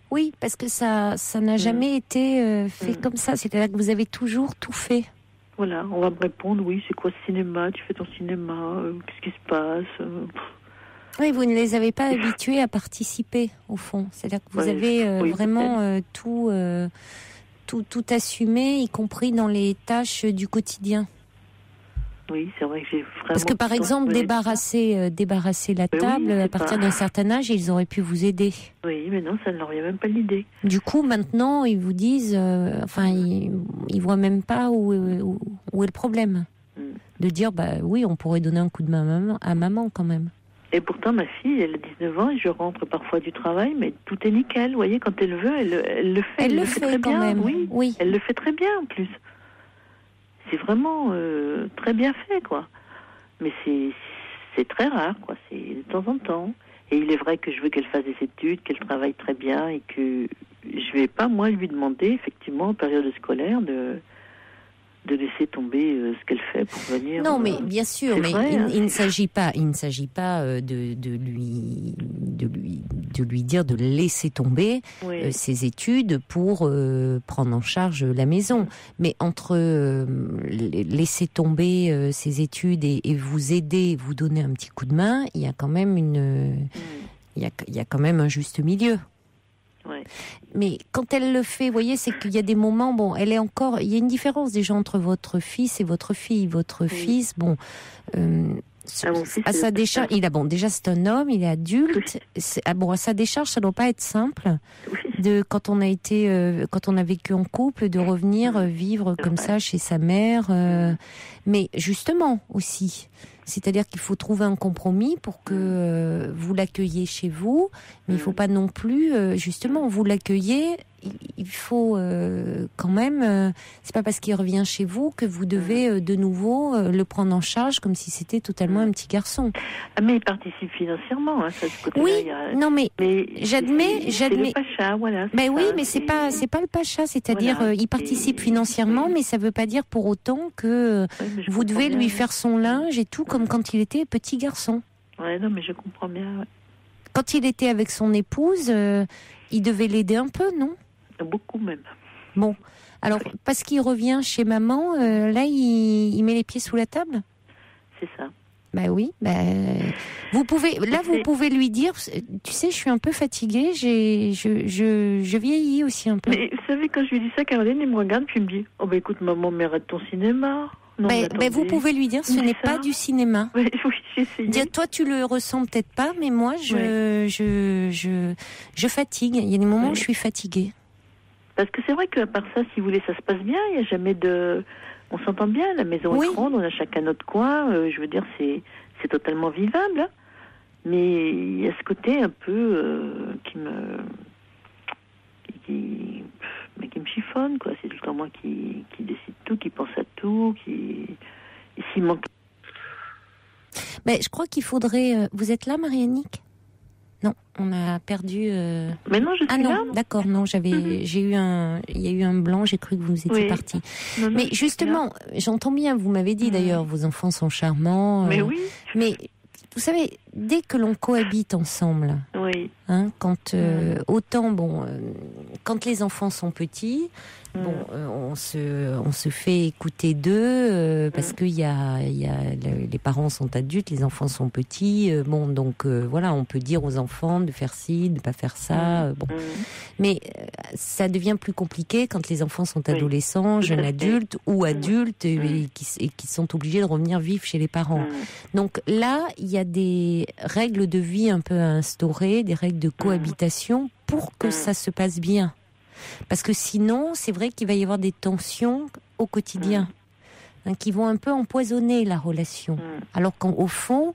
Oui, parce que ça n'a jamais été fait comme ça. C'est-à-dire que vous avez toujours tout fait. Voilà, on va me répondre, oui, c'est quoi ce cinéma? Tu fais ton cinéma, qu'est-ce qui se passe? Oui, vous ne les avez pas habitués à participer, au fond. C'est-à-dire que vous avez vraiment tout assumé, y compris dans les tâches du quotidien. Oui, c'est vrai que j'ai vraiment... Parce que par exemple, débarrasser la table, à partir d'un certain âge, ils auraient pu vous aider. Oui, mais non, ça ne leur vient même pas l'idée. Du coup, maintenant, ils vous disent... ils voient même pas où est le problème. De dire, oui, on pourrait donner un coup de main à maman quand même. Et pourtant, ma fille, elle a 19 ans et je rentre parfois du travail, mais tout est nickel. Vous voyez, quand elle veut, elle le fait. Elle le fait très quand bien. même. Oui, elle le fait très bien en plus. C'est vraiment très bien fait, quoi. Mais c'est très rare, quoi. C'est de temps en temps. Et il est vrai que je veux qu'elle fasse des études, qu'elle travaille très bien et que je vais pas, moi, lui demander, effectivement, en période scolaire, de laisser tomber ce qu'elle fait pour venir. Non, mais bien sûr, mais vrai, il ne s'agit pas de lui dire de laisser tomber ses études pour prendre en charge la maison. Mais entre laisser tomber ses études et vous aider, vous donner un petit coup de main, il y a quand même il y a quand même un juste milieu. Ouais. Mais quand elle le fait, vous voyez, c'est qu'il y a des moments, il y a une différence déjà entre votre fils et votre fille. Votre fils, à sa décharge, déjà c'est un homme, il est adulte. À sa décharge, ça doit pas être simple. Quand on a vécu en couple, de revenir vivre comme ça chez sa mère. Mais justement aussi. C'est-à-dire qu'il faut trouver un compromis pour que vous l'accueilliez chez vous, mais il ne faut pas non plus, justement, vous l'accueillez, il faut quand même, c'est pas parce qu'il revient chez vous que vous devez de nouveau le prendre en charge comme si c'était totalement un petit garçon. Ah, mais il participe financièrement, hein, ça, ce côté-là. Oui, non mais j'admets. C'est le pacha, voilà. Mais oui, mais c'est pas le pacha, c'est-à-dire il participe financièrement, mais ça veut pas dire pour autant que vous devez lui faire son linge et tout comme quand il était petit garçon. Ouais, non, mais je comprends bien. Ouais. Quand il était avec son épouse, il devait l'aider un peu, non? Beaucoup même. Bon, alors parce qu'il revient chez maman, là il met les pieds sous la table? C'est ça. Oui, vous pouvez lui dire, tu sais, je suis un peu fatiguée, je vieillis aussi un peu. Mais vous savez, quand je lui dis ça, Caroline, il me regarde puis il me dit, écoute maman, mais arrête ton cinéma. Non, vous pouvez lui dire, ce n'est pas du cinéma. Oui, j'ai essayé. Dire, toi, tu le ressens peut-être pas, mais moi, je fatigue. Il y a des moments où je suis fatiguée. Parce que c'est vrai qu'à part ça, si vous voulez, ça se passe bien. Il n'y a jamais de... On s'entend bien, la maison est grande, on a chacun notre coin. Je veux dire, c'est totalement vivable. Hein. Mais il y a ce côté un peu qui me chiffonne, quoi. C'est tout le temps moi qui décide tout, qui pense à tout, qui... Et s'il manque... je crois qu'il faudrait... Vous êtes là, Marie-Annick ? Non, on a perdu... Mais non, je suis là. Non, d'accord, non, il y a eu un blanc, j'ai cru que vous étiez parti. Non, mais justement, j'entends bien, vous m'avez dit d'ailleurs, vos enfants sont charmants. Mais oui. Mais vous savez, dès que l'on cohabite ensemble, quand quand les enfants sont petits, on se fait écouter d'eux parce que les parents sont adultes, les enfants sont petits. Voilà, on peut dire aux enfants de faire ci, de pas faire ça. Mais ça devient plus compliqué quand les enfants sont adolescents, jeunes adultes ou adultes et qui sont obligés de revenir vivre chez les parents. Donc là, il y a des règles de vie un peu à instaurer, des règles de cohabitation pour que ça se passe bien. Parce que sinon, c'est vrai qu'il va y avoir des tensions au quotidien qui vont un peu empoisonner la relation. Alors qu'au fond,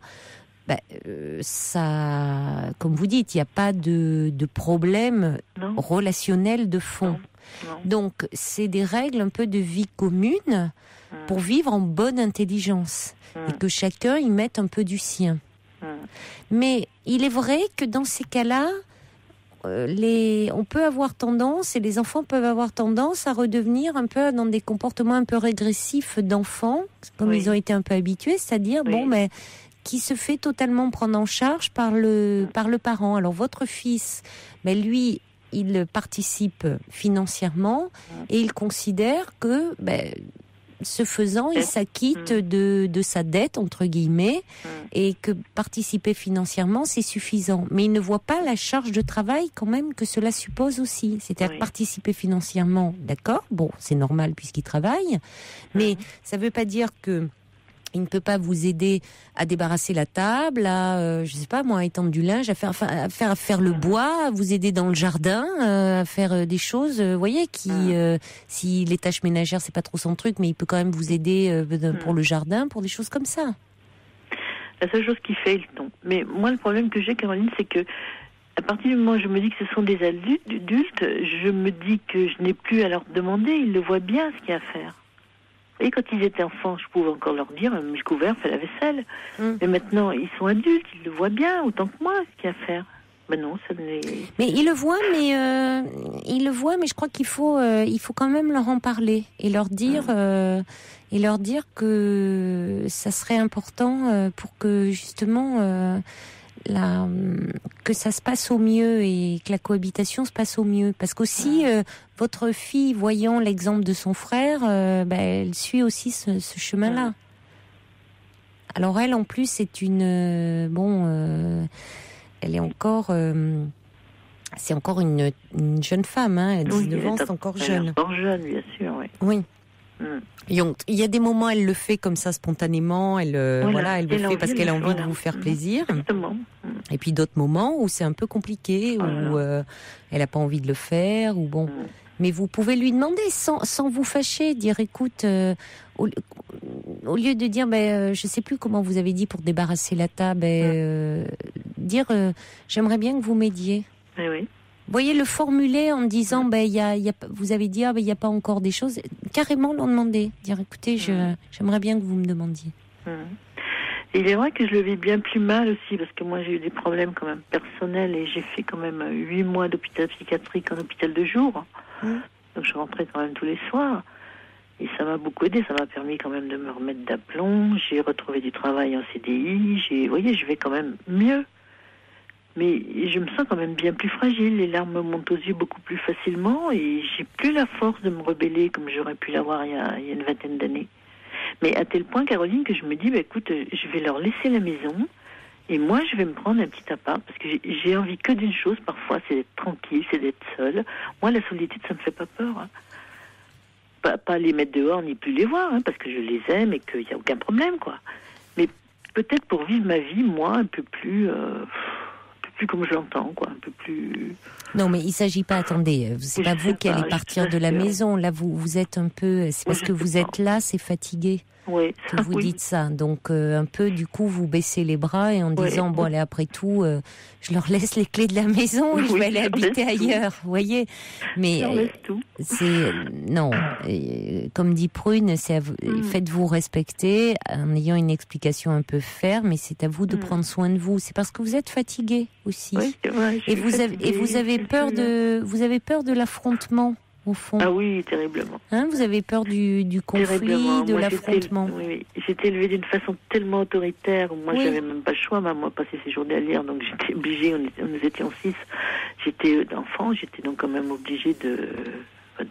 ça, comme vous dites, il n'y a pas de problème relationnel de fond. Non. Donc, c'est des règles un peu de vie commune pour vivre en bonne intelligence et que chacun y mette un peu du sien. Mais il est vrai que dans ces cas-là, on peut avoir tendance, et les enfants peuvent avoir tendance à redevenir un peu dans des comportements un peu régressifs d'enfants, comme ils ont été un peu habitués, c'est-à-dire, qui se fait totalement prendre en charge par le parent. Alors, votre fils, lui, il participe financièrement et il considère que, ce faisant, il s'acquitte de sa dette, entre guillemets, et que participer financièrement, c'est suffisant. Mais il ne voit pas la charge de travail quand même que cela suppose aussi. C'est-à-dire participer financièrement, d'accord, c'est normal puisqu'il travaille, mais ça ne veut pas dire que il ne peut pas vous aider à débarrasser la table, à, je sais pas moi, à étendre du linge, à faire le bois, à vous aider dans le jardin, à faire des choses, vous voyez, si les tâches ménagères c'est pas trop son truc, mais il peut quand même vous aider pour le jardin, pour des choses comme ça. La seule chose qu'il fait, il tombe. Mais moi, le problème que j'ai, Caroline, c'est que à partir du moment où je me dis que ce sont des adultes, je me dis que je n'ai plus à leur demander, ils le voient bien ce qu'il y a à faire. Et quand ils étaient enfants, je pouvais encore leur dire, je couvert, fais la vaisselle. Mais maintenant, ils sont adultes, ils le voient bien, autant que moi, ce qu'il y a à faire. Non, ça ne les... Mais ils le voient, mais je crois qu'il faut quand même leur en parler et leur dire que ça serait important pour que justement que ça se passe au mieux et que la cohabitation se passe au mieux. Parce qu'aussi, votre fille, voyant l'exemple de son frère, elle suit aussi ce chemin-là. Alors elle, en plus, c'est elle est encore... c'est encore une jeune femme, hein, 19 ans, c'est encore jeune. Encore jeune, bien sûr, oui. Oui. Il y a des moments, elle le fait comme ça spontanément, elle le fait parce qu'elle a envie de vous faire plaisir. Exactement. Et puis d'autres moments où c'est un peu compliqué, où elle n'a pas envie de le faire, ou bon. Mais vous pouvez lui demander sans vous fâcher, dire écoute, au lieu de dire je sais plus comment vous avez dit pour débarrasser la table, dire j'aimerais bien que vous m'aidiez. Oui. Vous voyez, le formuler en disant vous avez dit il n'y a pas encore des choses, carrément leur demander, dire écoutez, j'aimerais bien que vous me demandiez. Il est vrai que je le vis bien plus mal aussi, parce que moi j'ai eu des problèmes quand même personnels et j'ai fait quand même 8 mois d'hôpital psychiatrique en hôpital de jour. Donc je rentrais quand même tous les soirs. Et ça m'a beaucoup aidé, ça m'a permis quand même de me remettre d'aplomb. J'ai retrouvé du travail en CDI, vous voyez, je vais quand même mieux. Mais je me sens quand même bien plus fragile, les larmes me montent aux yeux beaucoup plus facilement et j'ai plus la force de me rebeller comme j'aurais pu l'avoir il y a une vingtaine d'années. Mais à tel point, Caroline, que je me dis, écoute, je vais leur laisser la maison et moi je vais me prendre un petit appart parce que j'ai envie que d'une chose parfois, c'est d'être tranquille, c'est d'être seule. Moi, la solitude, ça me fait pas peur. Pas les mettre dehors ni plus les voir, parce que je les aime et qu'il n'y a aucun problème, quoi. Mais peut-être pour vivre ma vie, moi, un peu plus comme je l'entends, quoi, un peu plus... Non, mais il s'agit pas, attendez, c'est pas vous qui allez partir de la maison, là vous êtes un peu, c'est parce que vous êtes là, c'est fatigué que vous dites ça, donc un peu du coup vous baissez les bras et en disant bon allez après tout, je leur laisse les clés de la maison et je vais aller habiter ailleurs, vous voyez, mais c'est non, comme dit Prune, c'est faites-vous respecter en ayant une explication un peu ferme, mais c'est à vous de prendre soin de vous, c'est parce que vous êtes fatigué aussi, et vous avez peur de l'affrontement. Au fond. Ah oui, terriblement. Vous avez peur du conflit, de l'affrontement. Oui, j'étais élevée d'une façon tellement autoritaire. Moi, j'avais même pas le choix. Maman passait ses journées à lire, donc j'étais obligée. Nous étions 6. J'étais enfant, j'étais donc quand même obligée de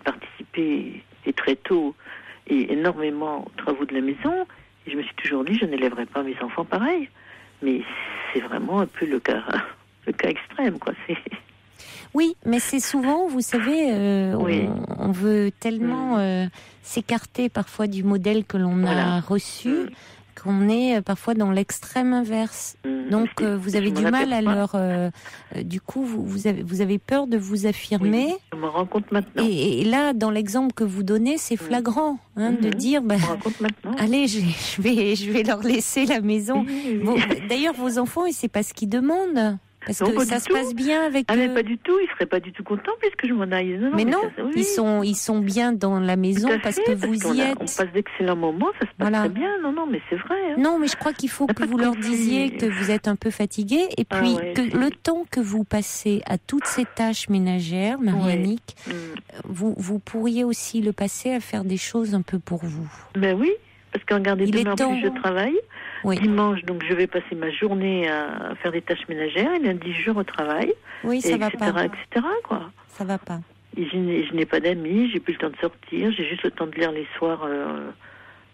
participer et très tôt et énormément aux travaux de la maison. Et je me suis toujours dit, je n'élèverai pas mes enfants pareil. Mais c'est vraiment un peu le cas extrême, quoi. Oui, mais c'est souvent, vous savez, on veut tellement s'écarter parfois du modèle que l'on a reçu, qu'on est parfois dans l'extrême inverse. Donc, vous avez du mal à leur... du coup, vous avez peur de vous affirmer. me rend compte maintenant. Et là, dans l'exemple que vous donnez, c'est flagrant de dire, Je me rends compte maintenant. allez, je vais leur laisser la maison. D'ailleurs, vos enfants, ils ne savent pas ce qu'ils demandent. Parce Non, que pas ça du se tout. passe bien avec Ah mais eux. pas du tout, ils seraient pas du tout contents puisque je m'en aille. Mais non, ça, oui. ils sont bien dans la maison Tout à parce fait, que vous y êtes. On passe d'excellents moments, ça se passe très bien. Non, mais c'est vrai. Hein. Non, mais je crois qu'il faut que vous leur disiez que vous êtes un peu fatigué et puis que le temps que vous passez à toutes ces tâches ménagères, Marie-Annick, vous pourriez aussi le passer à faire des choses un peu pour vous. Ben oui, parce que regardez, demain en plus je travaille. Oui. Dimanche, donc je vais passer ma journée à faire des tâches ménagères. Et lundi, je retravaille. Oui, ça va pas. Etc., quoi. Ça va pas. Et je n'ai pas d'amis, j'ai plus le temps de sortir. J'ai juste le temps de lire les soirs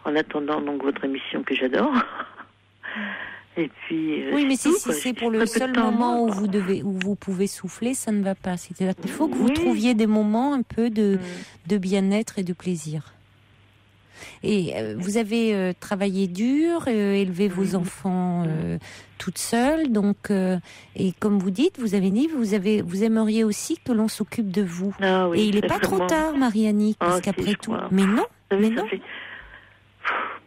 en attendant donc votre émission que j'adore. Et puis. Oui, mais si tout, c'est pour le seul moment où vous pouvez souffler, ça ne va pas. C'est-à-dire qu'il faut que vous trouviez des moments un peu de bien-être et de plaisir. Et vous avez travaillé dur, élevé vos enfants toute seule, donc et comme vous dites, vous avez dit, vous aimeriez aussi que l'on s'occupe de vous. Ah, oui, et il n'est pas trop tard, Marie-Annick, parce qu'après tout. Mais non, mais non.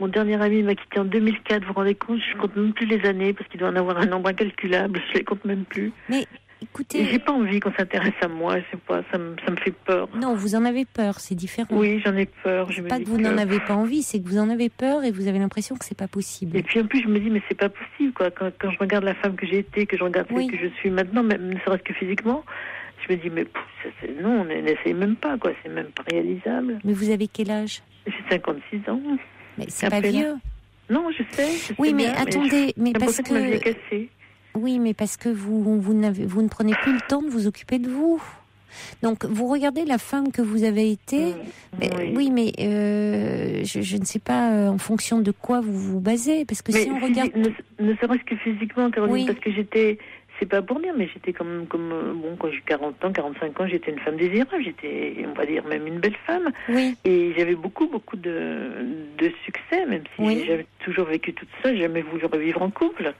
Mon dernier ami m'a quitté en 2004. Vous vous rendez compte? Je compte même plus les années parce qu'il doit en avoir un nombre incalculable. Je les compte même plus. Mais écoutez, et j'ai pas envie qu'on s'intéresse à moi. Je sais pas, ça me fait peur. Non, vous en avez peur, c'est différent. Oui, j'en ai peur. C'est pas que vous n'en avez pas envie, c'est que vous en avez peur et vous avez l'impression que c'est pas possible. Et puis en plus, je me dis mais c'est pas possible quoi. Quand je regarde la femme que j'ai été, que je regarde celle que je suis maintenant, même ne serait-ce que physiquement, je me dis mais non, on n'essaye même pas quoi. C'est même pas réalisable. Mais vous avez quel âge? J'ai 56 ans. Mais c'est pas vieux. Non, je sais. Oui, mais bien, attendez, mais parce que ma vie est cassée. Oui, mais parce que vous ne prenez plus le temps de vous occuper de vous. Donc, vous regardez la femme que vous avez été. Oui, mais je ne sais pas en fonction de quoi vous vous basez, parce que si on regarde, ne serait-ce que physiquement, Caroline, parce que j'étais. C'est pas pour dire, mais j'étais comme quand j'ai 40 ans, 45 ans, j'étais une femme désirable, j'étais, on va dire, même une belle femme. Oui. Et j'avais beaucoup de succès, même si j'avais toujours vécu toute seule, j'ai jamais voulu revivre en couple.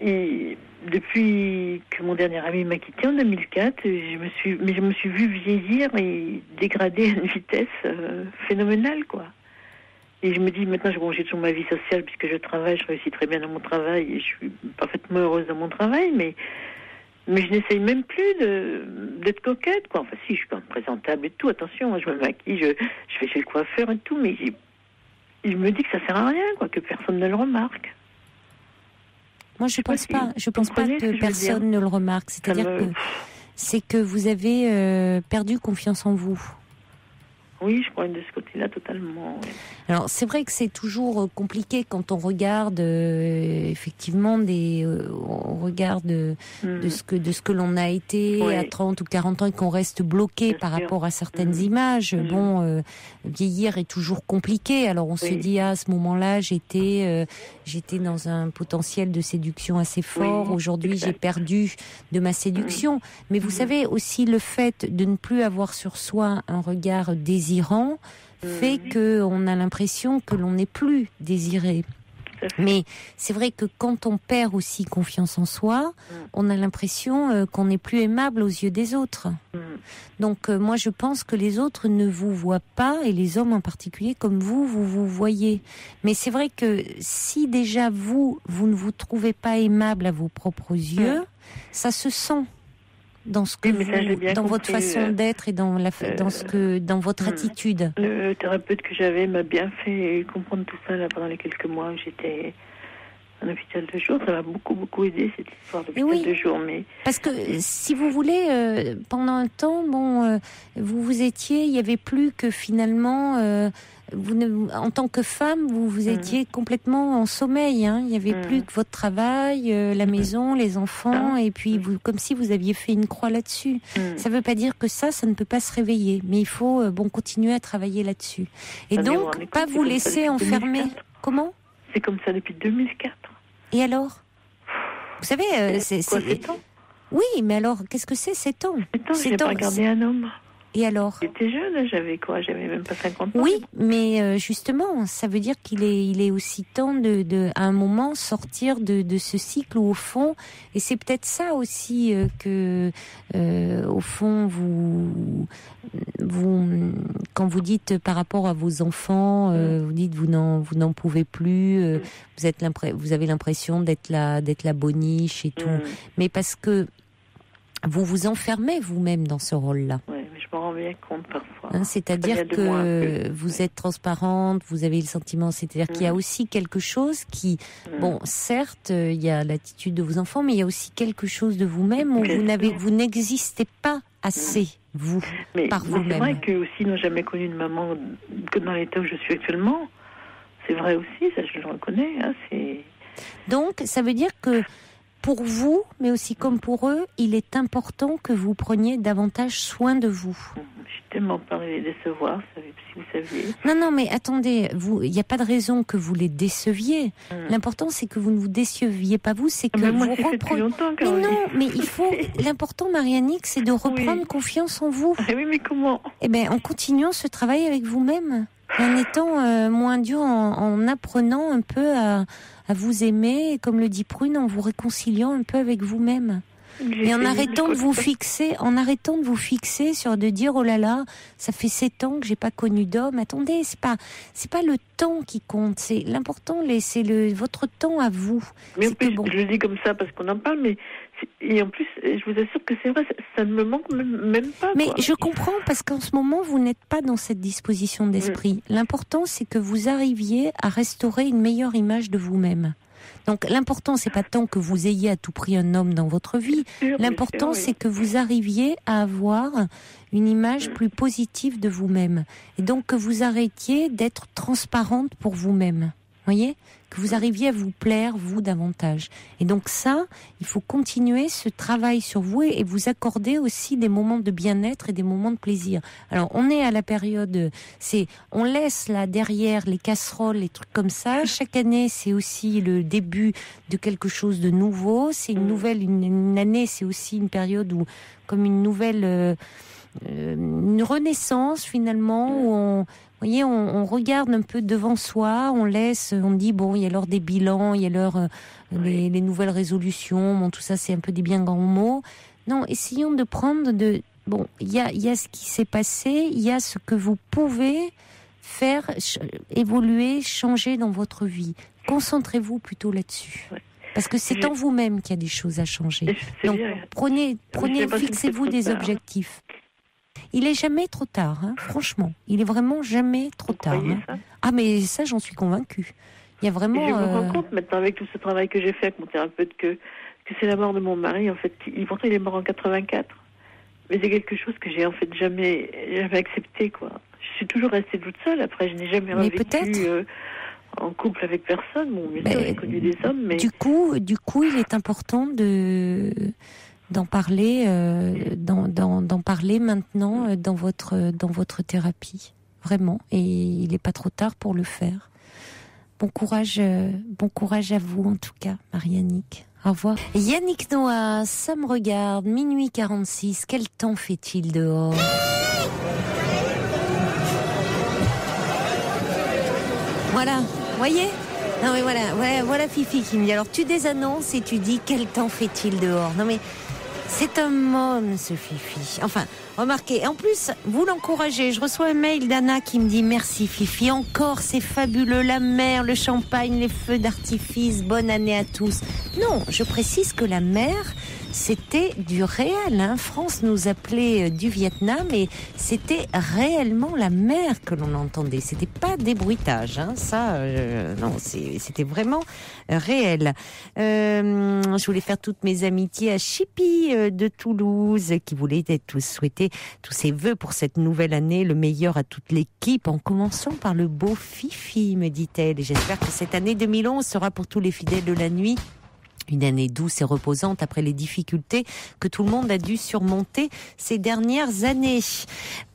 Et depuis que mon dernier ami m'a quitté en 2004, je me suis vue vieillir et dégrader à une vitesse phénoménale, quoi. Et je me dis, maintenant, j'ai toujours ma vie sociale, puisque je travaille, je réussis très bien dans mon travail, et je suis parfaitement heureuse dans mon travail, mais je n'essaye même plus d'être coquette, quoi. Enfin, si, je suis quand même présentable et tout, attention, moi, je me maquille, je vais chez le coiffeur et tout, mais je me dis que ça sert à rien, quoi, que personne ne le remarque. Moi, je pense pas que personne ne le remarque. C'est-à-dire que vous avez perdu confiance en vous. Oui, je crois de ce côté-là totalement. Oui. Alors c'est vrai que c'est toujours compliqué quand on regarde effectivement on regarde de ce que l'on a été à 30 ou 40 ans et qu'on reste bloqué par rapport à certaines images. Bon, vieillir est toujours compliqué. Alors on se dit à ce moment-là j'étais dans un potentiel de séduction assez fort. Aujourd'hui j'ai perdu de ma séduction. Mais vous savez aussi le fait de ne plus avoir sur soi un regard désirant fait qu'on a l'impression que l'on n'est plus désiré. Mais c'est vrai que quand on perd aussi confiance en soi, on a l'impression qu'on n'est plus aimable aux yeux des autres. Donc moi je pense que les autres ne vous voient pas, et les hommes en particulier, comme vous voyez. Mais c'est vrai que si déjà vous ne vous trouvez pas aimable à vos propres yeux, ça se sent. Dans ce que dans votre façon d'être et dans votre attitude. Le thérapeute que j'avais m'a bien fait comprendre tout ça là pendant les quelques mois où j'étais en hôpital de jour. Ça m'a beaucoup aidé cette histoire d'hôpital de jour. Mais parce que si vous voulez, pendant un temps, vous étiez, il y avait plus que finalement. En tant que femme, vous étiez complètement en sommeil. Il n'y avait plus que votre travail, la maison, les enfants, et puis comme si vous aviez fait une croix là-dessus. Ça ne veut pas dire que ça ne peut pas se réveiller, mais il faut continuer à travailler là-dessus. Et donc, pas vous laisser enfermer. Comment ? C'est comme ça depuis 2004. Et alors ? Vous savez, c'est 7 ans ? Oui, mais alors, qu'est-ce que c'est 7 ans ? 7 ans, j'ai pas regardé un homme. Et alors ? J'étais jeune, j'avais même pas 50 ans. Oui, mais justement, ça veut dire qu'il est aussi temps à un moment sortir de ce cycle où au fond, et c'est peut-être ça aussi que au fond vous quand vous dites par rapport à vos enfants, vous dites vous n'en pouvez plus, vous avez l'impression d'être la boniche et tout, mais parce que vous vous enfermez vous-même dans ce rôle-là. Oui, mais je m'en rends bien compte parfois. C'est-à-dire que vous êtes transparente, vous avez le sentiment, c'est-à-dire qu'il y a aussi quelque chose qui, bon, certes, il y a l'attitude de vos enfants, mais il y a aussi quelque chose de vous-même où vous n'existez pas assez, par vous-même. C'est vrai que aussi n'ont jamais connu une maman que dans l'état où je suis actuellement. C'est vrai aussi, ça je le reconnais. Donc, ça veut dire que pour vous, mais aussi comme pour eux, il est important que vous preniez davantage soin de vous. Je suis tellement peur de les décevoir, si vous saviez. Non, mais attendez, il n'y a pas de raison que vous les déceviez. L'important, c'est que vous ne vous déceviez pas vous, c'est que vous reprenez. Mais non, mais l'important, Marie-Annick, c'est de reprendre confiance en vous. Oui, mais comment ? Eh bien, en continuant ce travail avec vous-même. En étant moins dur, en apprenant un peu à vous aimer, et comme le dit Prune, en vous réconciliant un peu avec vous-même. Et en arrêtant de vous fixer sur de dire oh là là, ça fait 7 ans que j'ai pas connu d'homme. Attendez, c'est pas le temps qui compte, c'est l'important, c'est votre temps à vous. Mais en plus, je le dis comme ça parce qu'on en parle, mais et en plus, je vous assure que c'est vrai, ça ne me manque même pas. Mais je comprends parce qu'en ce moment, vous n'êtes pas dans cette disposition d'esprit. L'important, c'est que vous arriviez à restaurer une meilleure image de vous-même. Donc l'important, c'est pas tant que vous ayez à tout prix un homme dans votre vie. L'important, c'est que vous arriviez à avoir une image plus positive de vous-même. Et donc que vous arrêtiez d'être transparente pour vous-même. Voyez ? Que vous arriviez à vous plaire, vous, davantage. Et donc ça, il faut continuer ce travail sur vous et vous accorder aussi des moments de bien-être et des moments de plaisir. Alors, on est à la période, on laisse là derrière les casseroles, les trucs comme ça. Chaque année, c'est aussi le début de quelque chose de nouveau. C'est une année, c'est aussi une période où, comme une nouvelle, une renaissance finalement, où on regarde un peu devant soi, on dit bon, il y a l'heure des bilans, il y a l'heure les nouvelles résolutions, bon, tout ça c'est un peu des bien grands mots. Non, essayons de prendre il y a ce qui s'est passé, il y a ce que vous pouvez faire évoluer, changer dans votre vie. Concentrez-vous plutôt là-dessus. Parce que c'est en vous-même qu'il y a des choses à changer. Donc fixez-vous des objectifs. Il est jamais trop tard, franchement. Il est vraiment jamais trop tard. Ah, mais ça, j'en suis convaincue. Il y a vraiment. Et je me rends compte maintenant avec tout ce travail que j'ai fait avec mon thérapeute que c'est la mort de mon mari. En fait, pourtant il est mort en 84. Mais c'est quelque chose que j'ai en fait jamais accepté, quoi. Je suis toujours restée toute seule. Après, je n'ai jamais revécu en couple avec personne. Bon, bien sûr, j'ai connu des hommes, mais du coup, il est important d'en parler maintenant dans votre thérapie, vraiment. Et il n'est pas trop tard pour le faire. Bon courage à vous en tout cas, Marie-Annick. Au revoir. Yannick Noah, ça me regarde, minuit 46. Quel temps fait-il dehors ? Voilà, voyez ? Non mais voilà Fifi qui me dit. Alors tu désannonces et tu dis quel temps fait-il dehors ? Non mais c'est un môme, ce Fifi. Enfin, remarquez, en plus, vous l'encouragez. Je reçois un mail d'Anna qui me dit « Merci Fifi, encore c'est fabuleux, la mer, le champagne, les feux d'artifice, bonne année à tous. » Non, je précise que la mer, c'était du réel. France nous appelait du Vietnam et c'était réellement la mer que l'on entendait. C'était pas des bruitages. Non, c'était vraiment réel. Je voulais faire toutes mes amitiés à Chippy de Toulouse qui voulait souhaiter tous ses vœux pour cette nouvelle année, le meilleur à toute l'équipe, en commençant par le beau Fifi, me dit-elle. Et j'espère que cette année 2011 sera pour tous les fidèles de la nuit Une année douce et reposante après les difficultés que tout le monde a dû surmonter ces dernières années.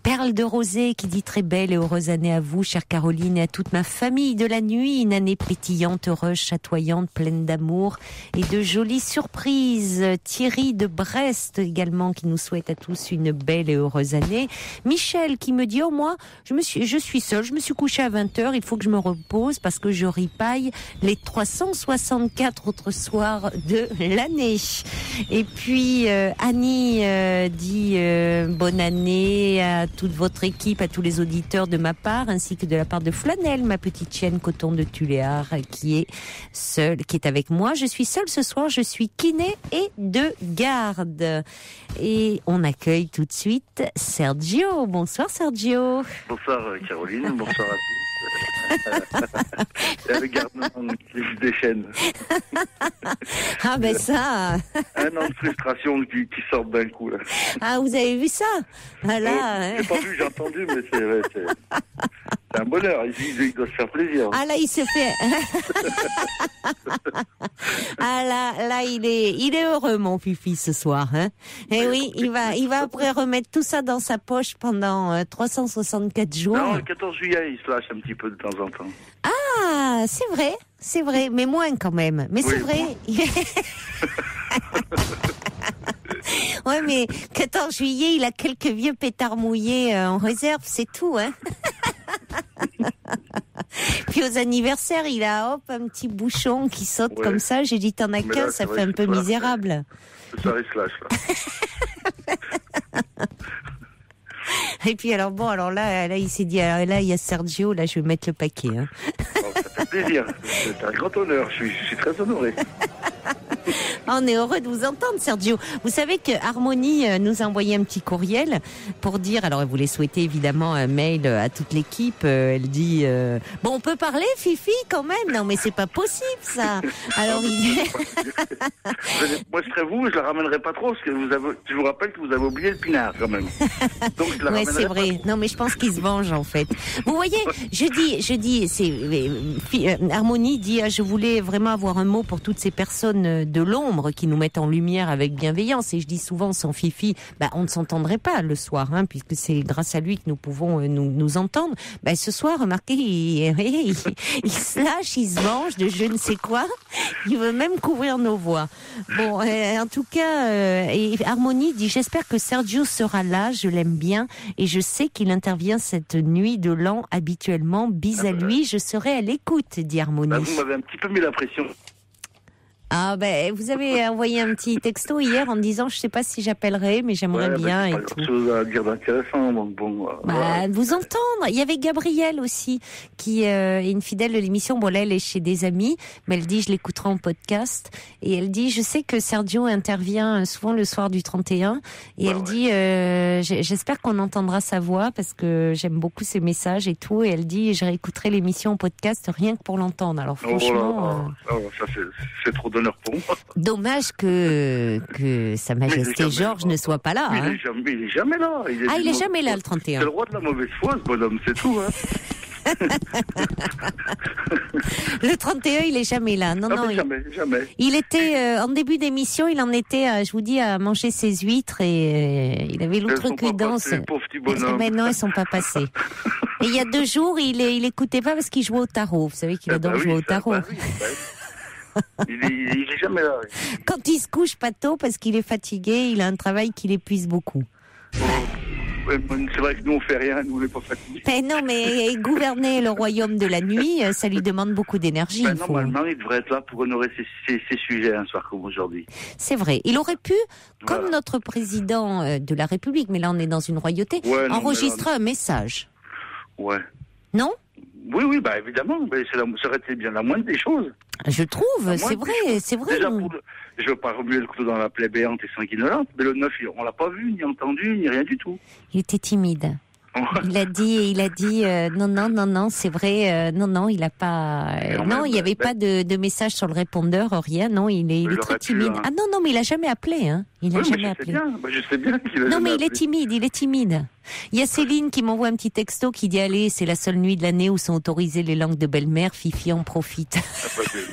Perle de rosée qui dit très belle et heureuse année à vous, chère Caroline, et à toute ma famille de la nuit. Une année pétillante, heureuse, chatoyante, pleine d'amour et de jolies surprises. Thierry de Brest également qui nous souhaite à tous une belle et heureuse année. Michel qui me dit, oh moi, je suis seule, je me suis couchée à 20h, il faut que je me repose parce que je ripaille les 364 autres soirs de l'année. Et puis Annie dit bonne année à toute votre équipe, à tous les auditeurs de ma part, ainsi que de la part de Flanelle, ma petite chienne coton de Tuléar, qui est avec moi. Je suis seule ce soir, je suis kiné et de garde. Et on accueille tout de suite Sergio. Bonsoir Sergio. Bonsoir Caroline, bonsoir à tous. Et le gardement des chaînes. Ah ben ça. Un an de frustration qui sort d'un coup là. Ah, vous avez vu ça? Voilà. J'ai pas vu, j'ai entendu, mais c'est vrai, c'est un bonheur. Il doit se faire plaisir. Ah là, il se fait. Ah là, il est heureux, mon Fifi, ce soir. Hein. Et oui, il va après remettre tout ça dans sa poche pendant 364 jours. Non, le 14 juillet, il se lâche un petit peu de temps en temps. Ah, c'est vrai, mais moins quand même. Mais oui, c'est vrai. Ouais, mais 14 juillet, il a quelques vieux pétards mouillés en réserve, c'est tout, hein. Puis aux anniversaires, il a un petit bouchon qui saute comme ça. J'ai dit, t'en as qu'un, ça fait un peu misérable. Ça slash, là. Et puis alors là, il s'est dit, là, il y a Sergio, là, je vais mettre le paquet. Hein. Oh, ça fait plaisir, c'est un grand honneur, je suis très honoré. On est heureux de vous entendre, Sergio. Vous savez que Harmonie nous a envoyé un petit courriel pour dire, alors elle voulait souhaiter évidemment un mail à toute l'équipe. Elle dit, bon, on peut parler, Fifi, quand même. Non, mais c'est pas possible, ça. Alors, moi, je serais vous, je la ramènerai pas trop, parce que je vous rappelle que vous avez oublié le pinard, quand même. Donc, je la ramènerai c'est vrai. Non, mais je pense qu'il se venge, en fait. Vous voyez, je dis, Harmonie dit, je voulais vraiment avoir un mot pour toutes ces personnes de l'ombre qui nous mettent en lumière avec bienveillance. Et je dis souvent, sans Fifi, on ne s'entendrait pas le soir, hein, puisque c'est grâce à lui que nous pouvons nous entendre. Ce soir, remarquez, il se lâche, il se venge de je ne sais quoi. Il veut même couvrir nos voix. Bon, en tout cas, et Harmonie dit, j'espère que Sergio sera là, je l'aime bien, et je sais qu'il intervient cette nuit de l'an habituellement. Bis à lui, je serai à l'écoute, dit Harmonie. Vous m'avez un petit peu mis la pression. Ah vous avez envoyé un petit texto hier en disant je sais pas si j'appellerai mais j'aimerais bien et tout. Chose à dire d'intéressant donc bon. Vous entendre. Il y avait Gabrielle aussi qui est une fidèle de l'émission. Bon là elle est chez des amis mais elle dit je l'écouterai en podcast et elle dit je sais que Sergio intervient souvent le soir du 31 et elle dit j'espère qu'on entendra sa voix parce que j'aime beaucoup ses messages et tout et elle dit je réécouterai l'émission en podcast rien que pour l'entendre. Alors franchement ça c'est trop d'honneur pour moi. Dommage que Sa Majesté Georges ne soit pas là. Il est jamais là. Il est jamais là le 31. C'est le roi de la mauvaise foi, ce bonhomme, c'est tout. Hein. Le 31, il est jamais là. Non. Jamais. Il était en début d'émission, il en était, je vous dis, à manger ses huîtres et il avait l'outrecuidance. Mais non, elles sont pas passées. Et il y a 2 jours, il écoutait pas parce qu'il jouait au tarot. Vous savez qu'il adore jouer au tarot. Il est jamais là. Quand il se couche pas tôt parce qu'il est fatigué, il a un travail qui l'épuise beaucoup. C'est vrai que nous on fait rien, nous on n'est pas fatigués. Non, mais gouverner le royaume de la nuit, ça lui demande beaucoup d'énergie. Normalement, il devrait être là pour honorer ses sujets un soir comme aujourd'hui. C'est vrai. Il aurait pu, comme notre président de la République, mais là on est dans une royauté, enregistrer un message. Ouais. Non ? Oui, évidemment, mais ça aurait été bien la moindre des choses. Je trouve, c'est vrai. Déjà, je ne veux pas remuer le couteau dans la plaie béante et sanguinolente, mais le 9, on l'a pas vu, ni entendu, ni rien du tout. Il était timide. Il a dit, non, c'est vrai, non, il a pas, il n'y avait pas de message sur le répondeur, rien, non, il est très timide. Ah non, mais il a jamais appelé, hein. Il a jamais appelé. Je sais bien qu'il a Non, mais il est timide. Il y a Céline qui m'envoie un petit texto qui dit, allez, c'est la seule nuit de l'année où sont autorisées les langues de belle-mère, Fifi en profite.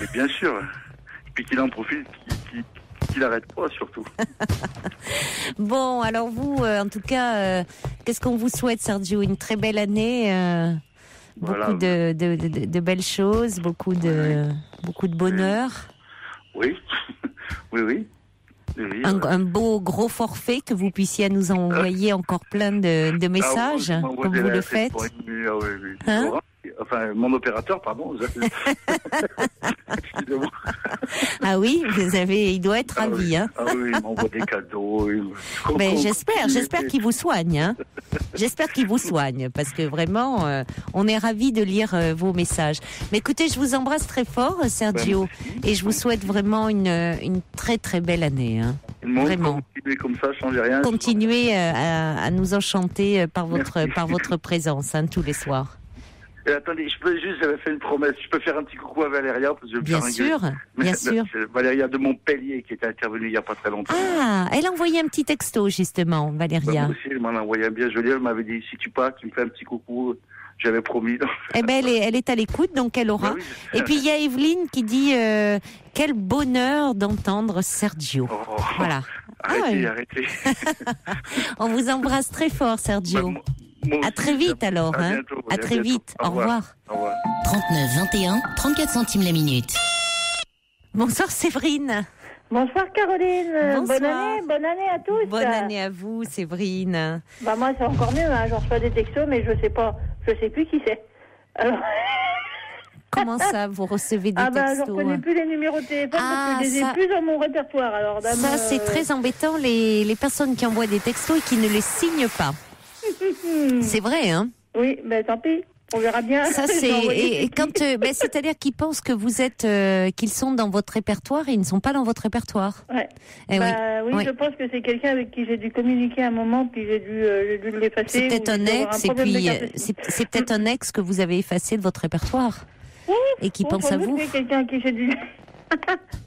Mais bien sûr. puis qu'il en profite, qu'il n'arrête pas surtout. Bon, alors vous, en tout cas, qu'est-ce qu'on vous souhaite, Sergio? Une très belle année, Voilà. beaucoup de belles choses, beaucoup de bonheur. Oui, oui. Un beau gros forfait que vous puissiez nous envoyer encore plein de messages, comme vous le faites. Hein? Enfin, mon opérateur, pardon. Excusez-moi. Ah oui, il doit être ravi. Hein. Ah oui, il m'envoie des cadeaux. Mais j'espère qu'il vous soigne. Hein. J'espère qu'il vous soigne, parce que vraiment, on est ravis de lire vos messages. Mais écoutez, je vous embrasse très fort, Sergio, et je vous souhaite vraiment une très très belle année. Hein. Vraiment. Continuez comme ça, changez rien. Continuez à nous enchanter par votre présence, hein, tous les soirs. Et attendez, j'avais fait une promesse, je peux faire un petit coucou à Valéria, parce que je vais bien sûr. Valéria de Montpellier, qui était intervenue il n'y a pas très longtemps. Ah, elle a envoyé un petit texto, justement, Valéria. Moi aussi, elle m'en a envoyé un bien joli, elle m'avait dit, si tu pars, tu me fais un petit coucou, j'avais promis. Eh ben, elle est à l'écoute, donc elle aura. Oui. Et puis, il y a Evelyne qui dit, quel bonheur d'entendre Sergio. Oh, voilà. Arrêtez. On vous embrasse très fort, Sergio. À très vite alors. À bientôt, à très vite. Au revoir. 39 21 34 centimes la minute. Bonsoir Séverine. Bonsoir Caroline. Bonsoir. Bonne année à tous. Bonne année à vous Séverine. Bah moi c'est encore mieux, hein. Je reçois des textos mais je sais plus qui c'est. Alors... Comment ça, vous recevez des textos? Je ne reconnais plus les numéros de téléphone parce que je les ai plus dans mon répertoire. Alors, ça c'est très embêtant, les personnes qui envoient des textos et qui ne les signent pas. C'est vrai, hein? Oui, mais tant pis, on verra bien. Ça c'est c'est-à-dire qu'ils pensent que vous êtes, qu'ils sont dans votre répertoire et ils ne sont pas dans votre répertoire. Ouais. Oui, je pense que c'est quelqu'un avec qui j'ai dû communiquer un moment puis j'ai dû l'effacer. C'est peut-être un ex et puis c'est peut-être un ex que vous avez effacé de votre répertoire et qui pense à vous. C'est quelqu'un à qui j'ai dû.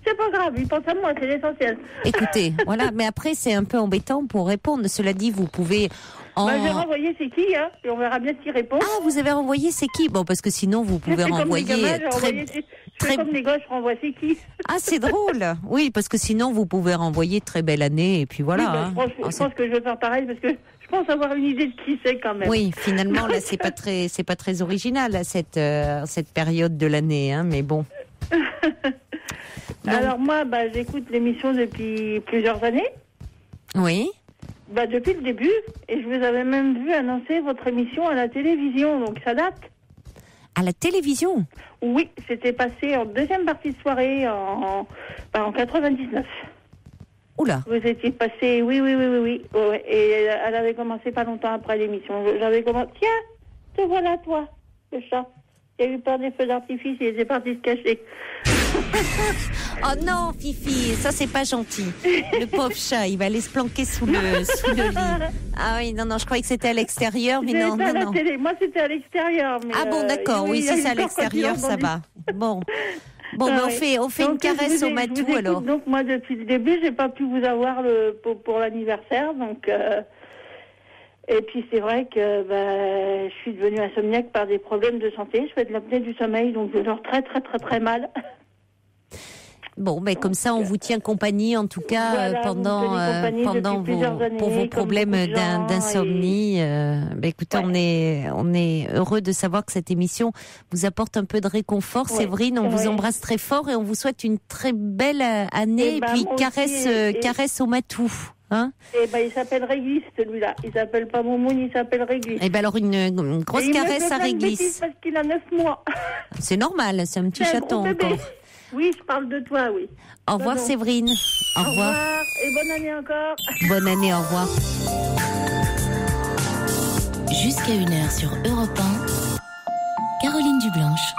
C'est pas grave, il pense à moi, c'est l'essentiel. Écoutez, voilà, mais après c'est un peu embêtant pour répondre. Cela dit, vous pouvez. J'ai renvoyé c'est qui, hein, et on verra bien s'il répond. Ah, vous avez renvoyé c'est qui? Bon, parce que sinon vous pouvez renvoyer comme les gosses, je renvoie c'est qui. Ah, c'est drôle. Oui, parce que sinon vous pouvez renvoyer très belle année et puis voilà. Oui, je pense que je vais faire pareil parce que je pense avoir une idée de qui c'est quand même. Oui, finalement là c'est pas très original là, cette période de l'année, hein, mais bon. Alors moi, j'écoute l'émission depuis plusieurs années. Oui. Depuis le début, et je vous avais même vu annoncer votre émission à la télévision, donc ça date. À la télévision? Oui, c'était passé en deuxième partie de soirée en 99. Oula. Vous étiez passé, oui. Ouais, et elle avait commencé pas longtemps après l'émission. J'avais commencé, tiens, te voilà toi, le chat. Il y a eu peur des feux d'artifice, il était parti se cacher. Oh non, Fifi, ça c'est pas gentil. Le pauvre chat, il va aller se planquer sous le lit. Ah oui, non, je croyais que c'était à l'extérieur, mais non. Télé. Moi, c'était à l'extérieur. Mais bon, d'accord, oui, si c'est à l'extérieur, ça va. Bon, mais on fait une caresse au matou alors. Donc moi, depuis le début, j'ai pas pu vous avoir pour l'anniversaire, donc. Et puis c'est vrai que je suis devenue insomniaque par des problèmes de santé. Je fais de l'apnée du sommeil, donc je dors très très très très mal. Bon, comme ça, on vous tient compagnie, en tout cas, pendant pour vos problèmes d'insomnie. Écoutez, on est heureux de savoir que cette émission vous apporte un peu de réconfort. Séverine, on vous embrasse très fort et on vous souhaite une très belle année. Et puis caresse au matou. Hein? Il s'appelle Réglis, celui-là. Il s'appelle pas Momoun, il s'appelle Réglis. Alors une grosse caresse à Réglis. Parce qu'il a 9 mois. C'est normal, c'est un petit chaton encore. Oui, je parle de toi, oui. Au revoir Séverine. Au revoir. Et bonne année encore. Bonne année, au revoir. Jusqu'à 1h sur Europe 1, Caroline Dublanche.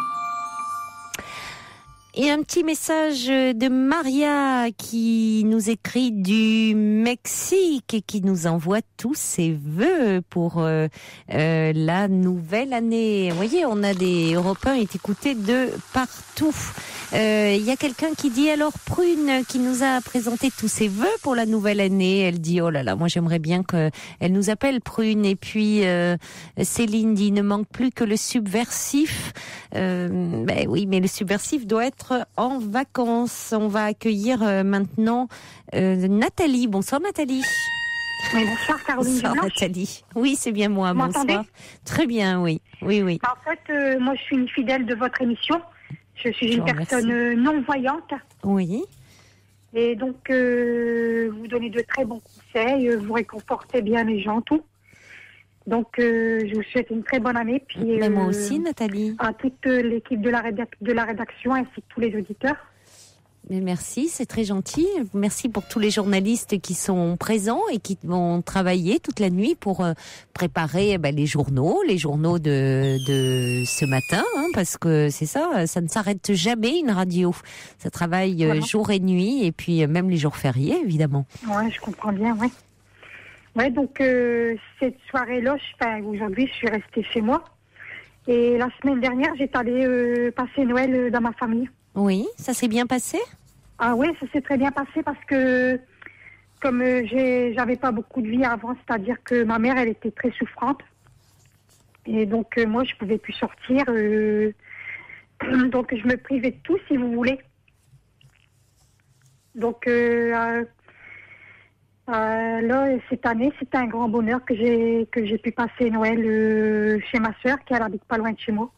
Et un petit message de Maria qui nous écrit du Mexique et qui nous envoie tous ses vœux pour la nouvelle année. Vous voyez, on a des Européens écoutés de partout. Il y a quelqu'un qui dit alors Prune qui nous a présenté tous ses vœux pour la nouvelle année. Elle dit oh là là, moi j'aimerais bien qu'elle nous appelle Prune. Et puis Céline dit il ne manque plus que le subversif. Oui, mais le subversif doit être être en vacances. On va accueillir maintenant Nathalie. Bonsoir Nathalie. Oui, bonsoir Caroline. Bonsoir Nathalie. Oui, c'est bien moi. Vous bonsoir. m'entendez ? Très bien, oui. Oui. En fait, moi je suis une fidèle de votre émission. Je suis une personne non-voyante. Oui. Et donc, vous donnez de très bons conseils, vous réconfortez bien les gens, tout. Donc, je vous souhaite une très bonne année. Puis, moi aussi, Nathalie. À toute l'équipe de la rédaction ainsi que tous les auditeurs. Mais merci, c'est très gentil. Merci pour tous les journalistes qui sont présents et qui vont travailler toute la nuit pour préparer les journaux de ce matin, parce que c'est ça ne s'arrête jamais une radio. Ça travaille jour et nuit et puis même les jours fériés, évidemment. Ouais, je comprends bien, ouais. Ouais, donc cette soirée-là, aujourd'hui, je suis restée chez moi. Et la semaine dernière, j'étais allée passer Noël dans ma famille. Oui, ça s'est bien passé ? Ah oui, ça s'est très bien passé parce que comme j'avais pas beaucoup de vie avant, c'est-à-dire que ma mère, elle était très souffrante. Et donc, moi, je pouvais plus sortir. Donc, je me privais de tout, si vous voulez. Donc, là, cette année, c'était un grand bonheur que j'ai pu passer Noël chez ma sœur, qui habite pas loin de chez moi.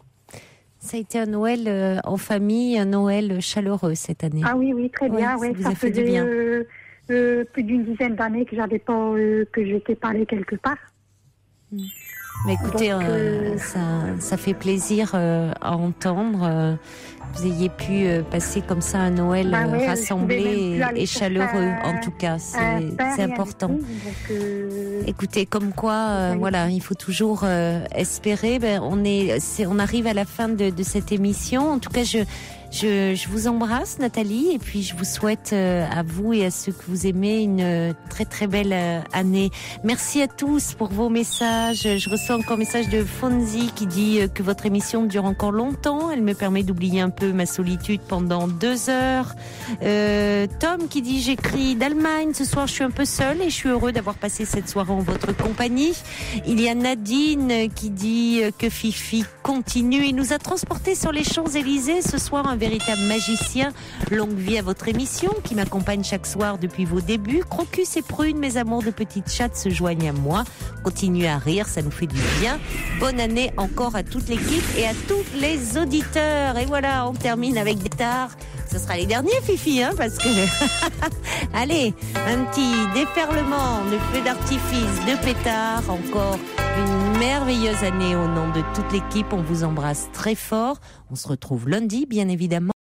Ça a été un Noël en famille, un Noël chaleureux cette année. Ah oui, très bien. Ouais, ça fait faisait du bien. Plus d'une dizaine d'années que j'avais pas, que j'étais pas allée quelque part. Mais écoutez, Donc, ça fait plaisir à entendre. Vous ayez pu passer comme ça un Noël rassemblé et chaleureux, en tout cas. C'est important. Tout, donc, écoutez, comme quoi, il faut toujours espérer. On arrive à la fin de cette émission. En tout cas, je vous embrasse, Nathalie, et puis je vous souhaite à vous et à ceux que vous aimez une très très belle année. Merci à tous pour vos messages. Je reçois encore un message de Fonzi qui dit que votre émission dure encore longtemps. Elle me permet d'oublier un peu ma solitude pendant 2 heures. Tom qui dit j'écris d'Allemagne. Ce soir, je suis un peu seule et je suis heureux d'avoir passé cette soirée en votre compagnie. Il y a Nadine qui dit que Fifi continue. Il nous a transportés sur les Champs-Élysées ce soir, un véritable magicien. Longue vie à votre émission qui m'accompagne chaque soir depuis vos débuts. Crocus et Prune, mes amours de petites chattes, se joignent à moi. Continuez à rire, ça nous fait du bien. Bonne année encore à toute l'équipe et à tous les auditeurs. Et voilà, on termine avec des tares. Ce sera les derniers, Fifi, parce que... Allez, un petit déferlement de feux d'artifice, de pétards. Encore une merveilleuse année au nom de toute l'équipe. On vous embrasse très fort. On se retrouve lundi, bien évidemment.